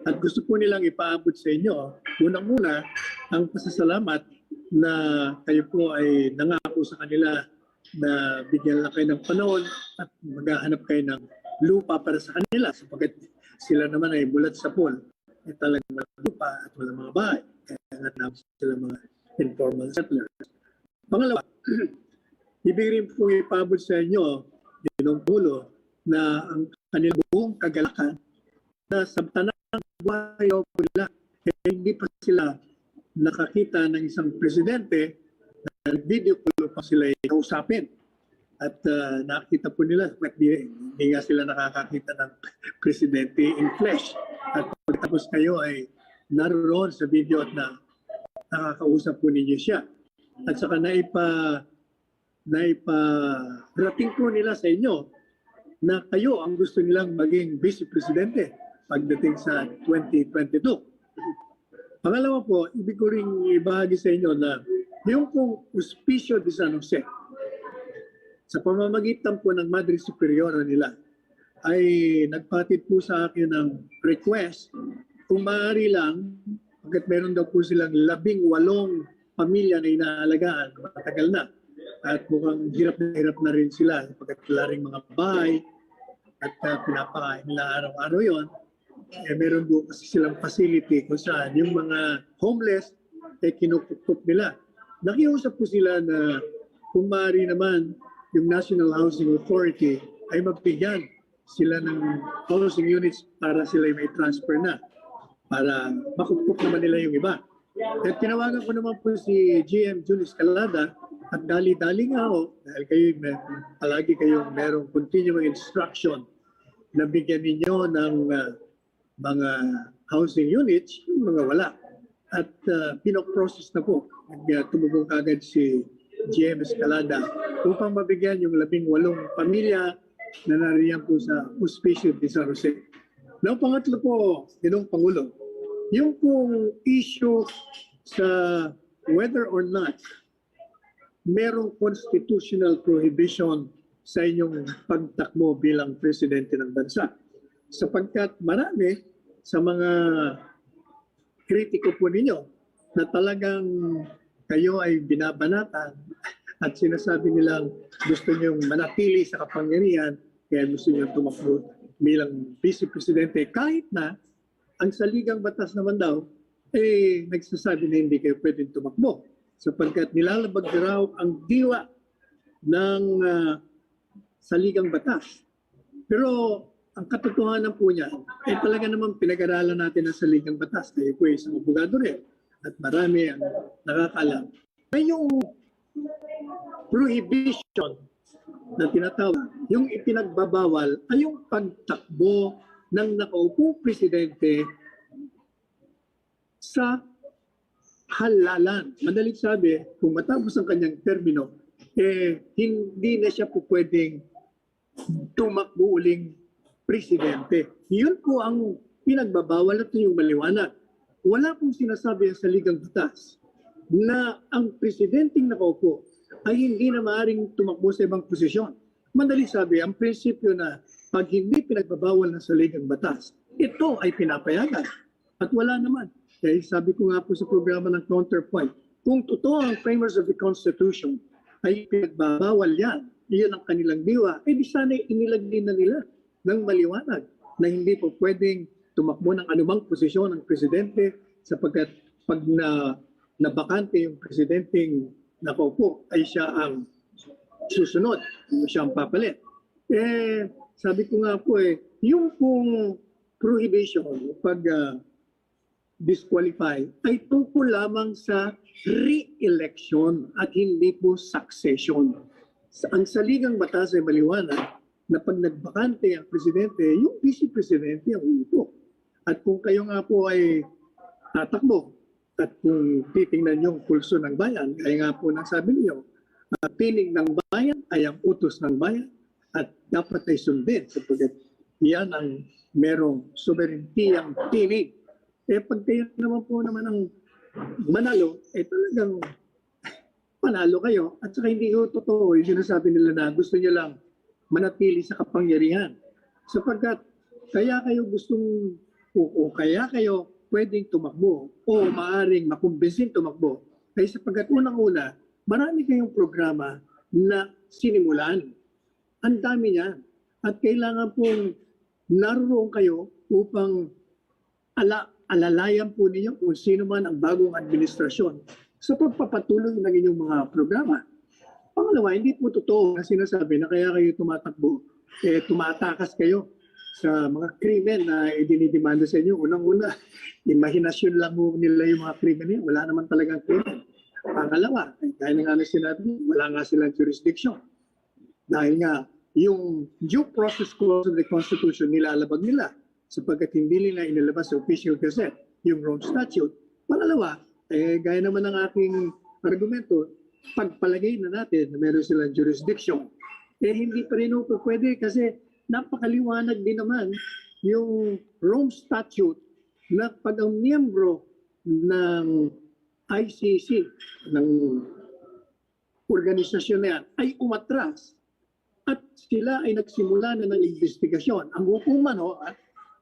At gusto po nilang ipaabot sa inyo, unang-una, ang pasasalamat na kayo po ay nangako sa kanila na bigyan lang kayo ng panahon at maghahanap kayo ng lupa para sa kanila sapagkat sila naman ay bulat sa pool. Talagang walang lupa at walang mga bahay. Kaya nga sila mga informal settlers. Pangalawa, ibig rin po ipabot sa inyo, Ginoong Pangulo, na ang kanilang buong kagalakan na sa tanang buhay po nila, hindi pa sila nakakita ng isang presidente na video call pa sila kausapin. At nakita po nila, hindi nga sila nakakakita ng presidente in flesh. At pagkatapos kayo ay naroon sa video at nakakausap po ninyo siya. At saka naiparating po nila sa inyo na kayo ang gusto nilang maging vice presidente pagdating sa 2022. Pangalawa po, ibig ko rin ibahagi sa inyo na yung pong Hospicio de San Jose, sa pamamagitan po ng Madre Superiora nila, ay nagpatid po sa akin ng request kung maaari lang, pagkat meron daw po silang 18 pamilya na inaalagaan, matagal na. At mukhang hirap na rin sila pagkat wala rin mga bahay at pinapakain nila araw-araw yon. Meron po kasi silang facility kung saan yung mga homeless kinukukup nila. Nakiusap po sila na kung maaari naman yung National Housing Authority ay magbigyan sila ng housing units para sila may transfer na, para makupkup naman nila yung iba. At tinawagan ko naman po si GM Julius Calada at dali-dali nga ako, dahil kayo palagi kayong merong continuing instruction na bigyan ninyo ng mga housing units, yung mga wala. At pinoprocess na po. Tumugong kagad si GM Escalada upang mabigyan yung 18 pamilya na nariyan po sa Hospicio de San Jose. Now, pangatlo po, Ginoong Pangulo, yung pong issue sa whether or not merong constitutional prohibition sa inyong pagtakbo bilang presidente ng bansa. Sapagkat marami sa mga kritiko po ninyo na talagang kayo ay binabanatan at sinasabi nilang gusto niyong manatili sa kapangyarihan kaya gusto niyong tumakbo bilang vice presidente kahit na ang saligang batas naman daw nagsasabi na hindi kayo pwedeng tumakbo sapagkat nilalabag raw ang diwa ng saligang batas. Pero ang katotohanan po niya talaga naman pinag-aralan natin ang saligang batas. Kayo po isang abogado rin at marami ang nakakalam. May yung prohibition na tinatawag, yung ipinagbabawal ay yung pagtakbo ng nakaupong presidente sa halalan. Madaling sabi, kung matapos ang kanyang termino, hindi na siya po pwedeng tumakbo uling presidente. Yun po ang pinagbabawal at yung maliwanag. Wala pong sinasabi sa ligang batas na ang presidenteng nakaupo ay hindi na maaaring tumakbo sa ibang posisyon. Madaling sabi, ang prinsipyo na pag hindi pinagbabawal na sa ligang batas, ito ay pinapayagan. At wala naman. Kaya sabi ko nga po sa programa ng Counterpoint, kung totoo ang framers of the Constitution ay pinagbabawal yan, iyan ang kanilang diwa, di sana inilagay na nila ng maliwanag na hindi po pwedeng tumakbo ng anumang posisyon ng presidente sapagkat pag nabakante yung presidenteng nakaupo ay siya ang susunod, siya ang papalit. Sabi ko nga po yung pong prohibition pag disqualify ay tungkol lamang sa re-election at hindi po succession. Ang saligang batas ay maliwanag na pag nagbakante ang presidente, yung vice-presidente ang uupo. At kung kayo nga po ay tatakbo at kung titingnan yung pulso ng bayan, kaya nga po nasabi niyo, piling ng bayan ay ang utos ng bayan at dapat ay sundin sapagkat yan ang merong sovereignty ang tinig. Pag kayo naman po naman ang manalo, talagang panalo kayo at saka hindi ko totoo yung sinasabi nila na gusto nyo lang manatili sa kapangyarihan. Sapagkat kaya kayo gustong o kaya kayo pwedeng tumakbo o maaring makumbinsin tumakbo ay sapagkat unang-una, marami kayong programa na sinimulan. Ang dami niya. At kailangan pong naroon kayo upang alalayan po ninyo kung sino man ang bagong administrasyon sa pagpapatuloy ng inyong mga programa. Pangalawa, hindi po totoo na sinasabi na kaya kayo tumatakbo, tumatakas kayo sa mga krimen na idinidemanda sa inyo. Unang-una, imahinasyon lang mo nila yung mga krimen niya. Wala naman talagang krimen. Pangalawa, kaya na nga sinabi, wala nga silang jurisdiction. Dahil nga, yung due process clause of the Constitution nilalabag nila sapagkat hindi nila inilabas sa official gazette, yung Rome Statute. Pangalawa, gaya naman ng aking argumento, pagpalagay na natin na meron silang jurisdiction, hindi pa rin po pwede kasi napakaliwanag din naman yung Rome Statute na pag ang miyembro ng ICC, ng organisasyon na yan, ay umatras at sila ay nagsimula na ng investigasyon. Ang hukuman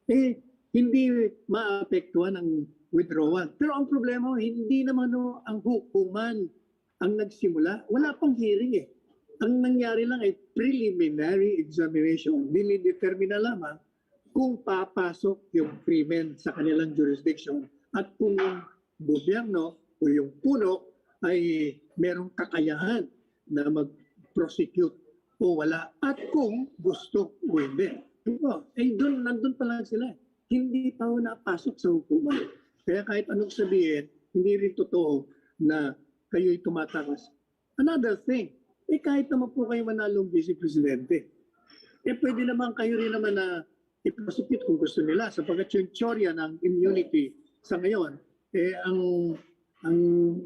hindi maapektuhan ng withdrawal. Pero ang problema, hindi naman ang hukuman ang nagsimula. Wala pang hearing Ang nangyari lang ay preliminary examination. Dinidetermina lamang kung papasok yung krimen sa kanilang jurisdiction at kung yung gobyerno o yung puno ay merong kakayahan na mag-prosecute o wala at kung gusto o hindi. Nandun pa lang sila. Hindi pa ho napasok sa hukuman. Kaya kahit anong sabihin, hindi rin totoo na kayo'y tumatakas. Another thing, kahit naman po kayo manalong vice presidente, pwede naman kayo rin naman na i-prosecute kung gusto nila sapagkat yung teorya ng immunity sa ngayon, ang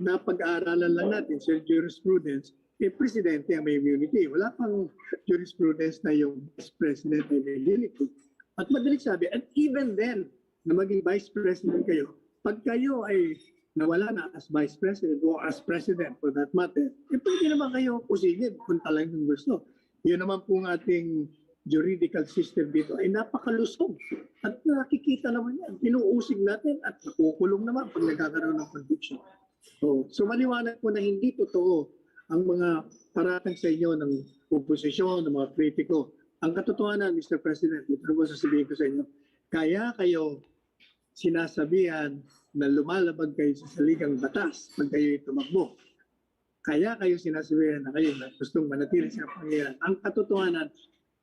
napag-aaralan lang natin sa jurisprudence, presidente ang may immunity. Wala pang jurisprudence na yung vice president ay may immunity. At madaling sabi, and even then, na maging vice president kayo, pag kayo ay nawala na as vice president o as president for that matter, pwede naman kayo pusigid kung talagang gusto. Yun naman po ng ating juridical system dito ay napakalusog. At nakikita naman yan. Inuusig natin at nakukulong naman pag nagkakaroon ng conviction. So maliwanag po na hindi totoo ang mga paratang sa inyo ng oposisyon, ng mga kritiko. Ang katotohanan, Mr. President, ito po sasabihin ko sa inyo, kaya kayo sinasabihan na lumalabag kayo sa saligang batas pag kayo tumakbo. Kaya kayo sinasabihan na kayo na gustong manatili sa pangyayari. Ang katotohanan,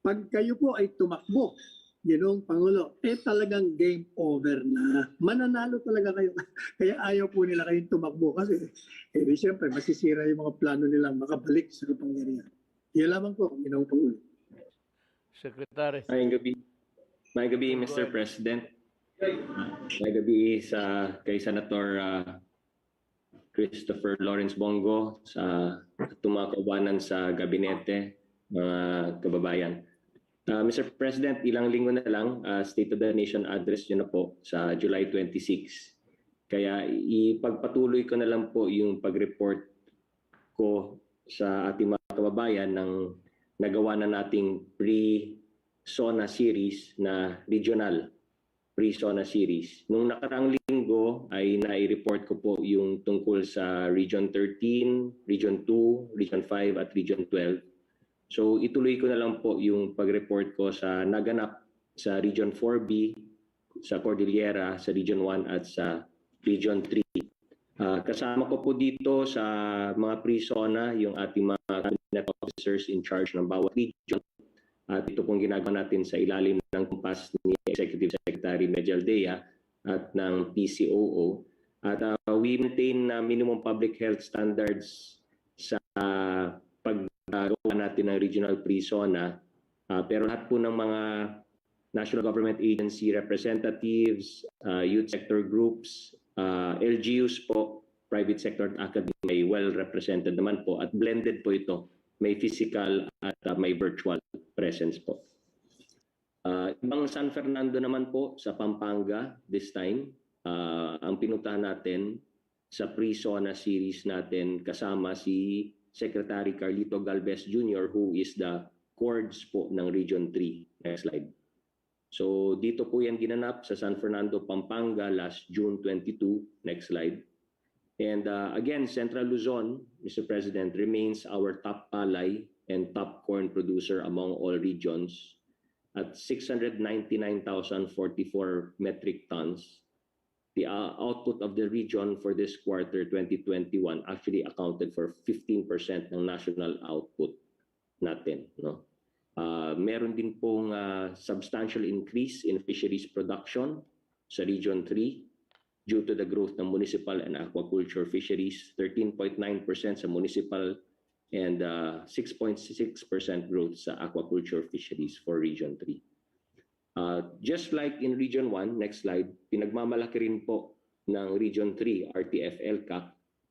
pag kayo po ay tumakbo, Ginoong Pangulo, talagang game over na. Mananalo talaga kayo. Kaya ayaw po nila kayong tumakbo kasi siyempre masisira yung mga plano nilang makabalik sa kapangyarihan. Yan lamang po, Ginoong Pangulo. Secretary. May gabi, Mr. President. May gabi kay Senator Christopher Lawrence Bongo, sa mga kababayan sa gabinete, mga kababayan. Mr. President, ilang linggo na lang, State of the Nation address yun na po sa July 26. Kaya ipagpatuloy ko na lang po yung pag-report ko sa ating mga kababayan ng nagawa na nating pre-SONA series na regional pre-SONA series. Nung nakaraang linggo ay nai-report ko po yung tungkol sa Region 13, Region 2, Region 5 at Region 12. So ituloy ko na lang po yung pag-report ko sa naganap sa Region 4B, sa Cordillera, sa Region 1 at sa Region 3. Kasama ko po dito sa mga pre-SONA yung ating mga cabinet officers in charge ng bawat region. At ito pong ginagawa natin sa ilalim ng kumpas ni Executive Secretary Medialdea at ng PCOO. At we maintain minimum public health standards sa paggawa natin ng regional pre-SONA. Pero lahat po ng mga national government agency representatives, youth sector groups, LGUs po, private sector at academic ay well represented naman po at blended po ito. May physical at may virtual presence po. Ibang San Fernando naman po sa Pampanga this time, ang pinuntahan natin sa pre-SONA series natin kasama si Secretary Carlito Galvez Jr. who is the CORDS po ng Region 3. Next slide. So dito po yan ginanap sa San Fernando, Pampanga last June 22. Next slide. And again, Central Luzon, Mr. President, remains our top ally and top corn producer among all regions at 699,044 metric tons. The output of the region for this quarter 2021 actually accounted for 15% ng national output natin. No? Meron din pong substantial increase in fisheries production sa Region 3 due to the growth ng municipal and aquaculture fisheries, 13.9% sa municipal and 6.6% growth sa aquaculture fisheries for Region 3. Just like in Region 1, next slide, pinagmamalaki rin po ng Region 3, RTF-LCAC,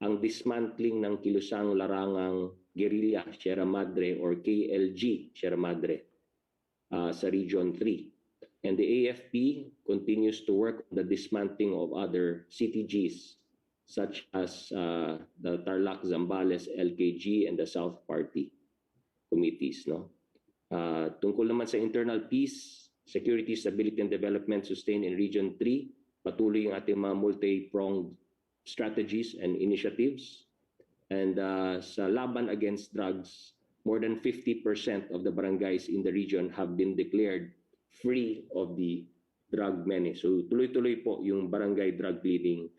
ang dismantling ng kilusang larangang guerrilla Sierra Madre or KLG Sierra Madre sa Region 3. And the AFP continues to work on the dismantling of other CTGs such as the Tarlac, Zambales, LKG, and the South Party committees. No? Tungkol naman sa internal peace, security, stability, and development sustained in Region 3, patuloy ang ating mga multi-pronged strategies and initiatives. And sa laban against drugs, more than 50% of the barangays in the region have been declared free of the drug menace. So tuloy-tuloy po yung barangay drug clearing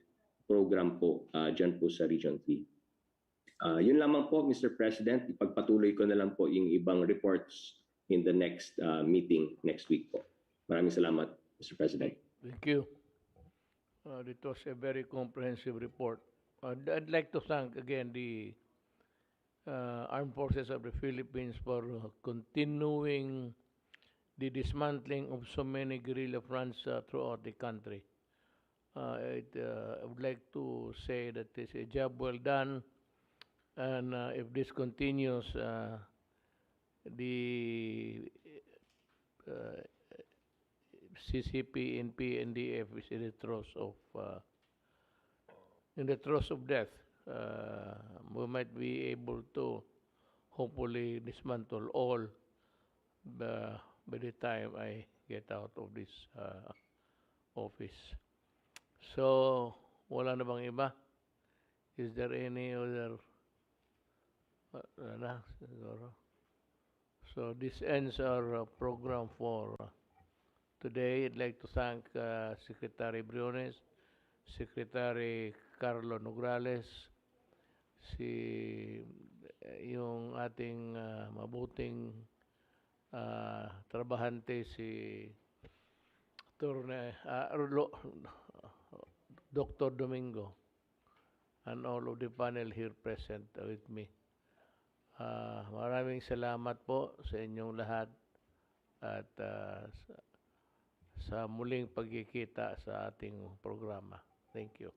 program po dyan po sa Region 3. Yun lamang po, Mr. President. Ipagpatuloy ko na lang po yung ibang reports in the next meeting next week po. Maraming salamat, Mr. President. Thank you. It was a very comprehensive report. I'd like to thank again the Armed Forces of the Philippines for continuing the dismantling of so many guerrilla fronts throughout the country. I would like to say that it's a job well done, and if this continues, the CCP, NP, NDF is in the throes of death. We might be able to hopefully dismantle all by the time I get out of this office. So, wala na bang iba? Is there any other? Wala na, siguro. So, this ends our program for today. I'd like to thank Secretary Briones, Secretary Carlo Nograles, yung ating mabuting trabahante si Dr. Domingo, and all of the panel here present with me. Maraming salamat po sa inyong lahat at sa muling pagkikita sa ating programa. Thank you.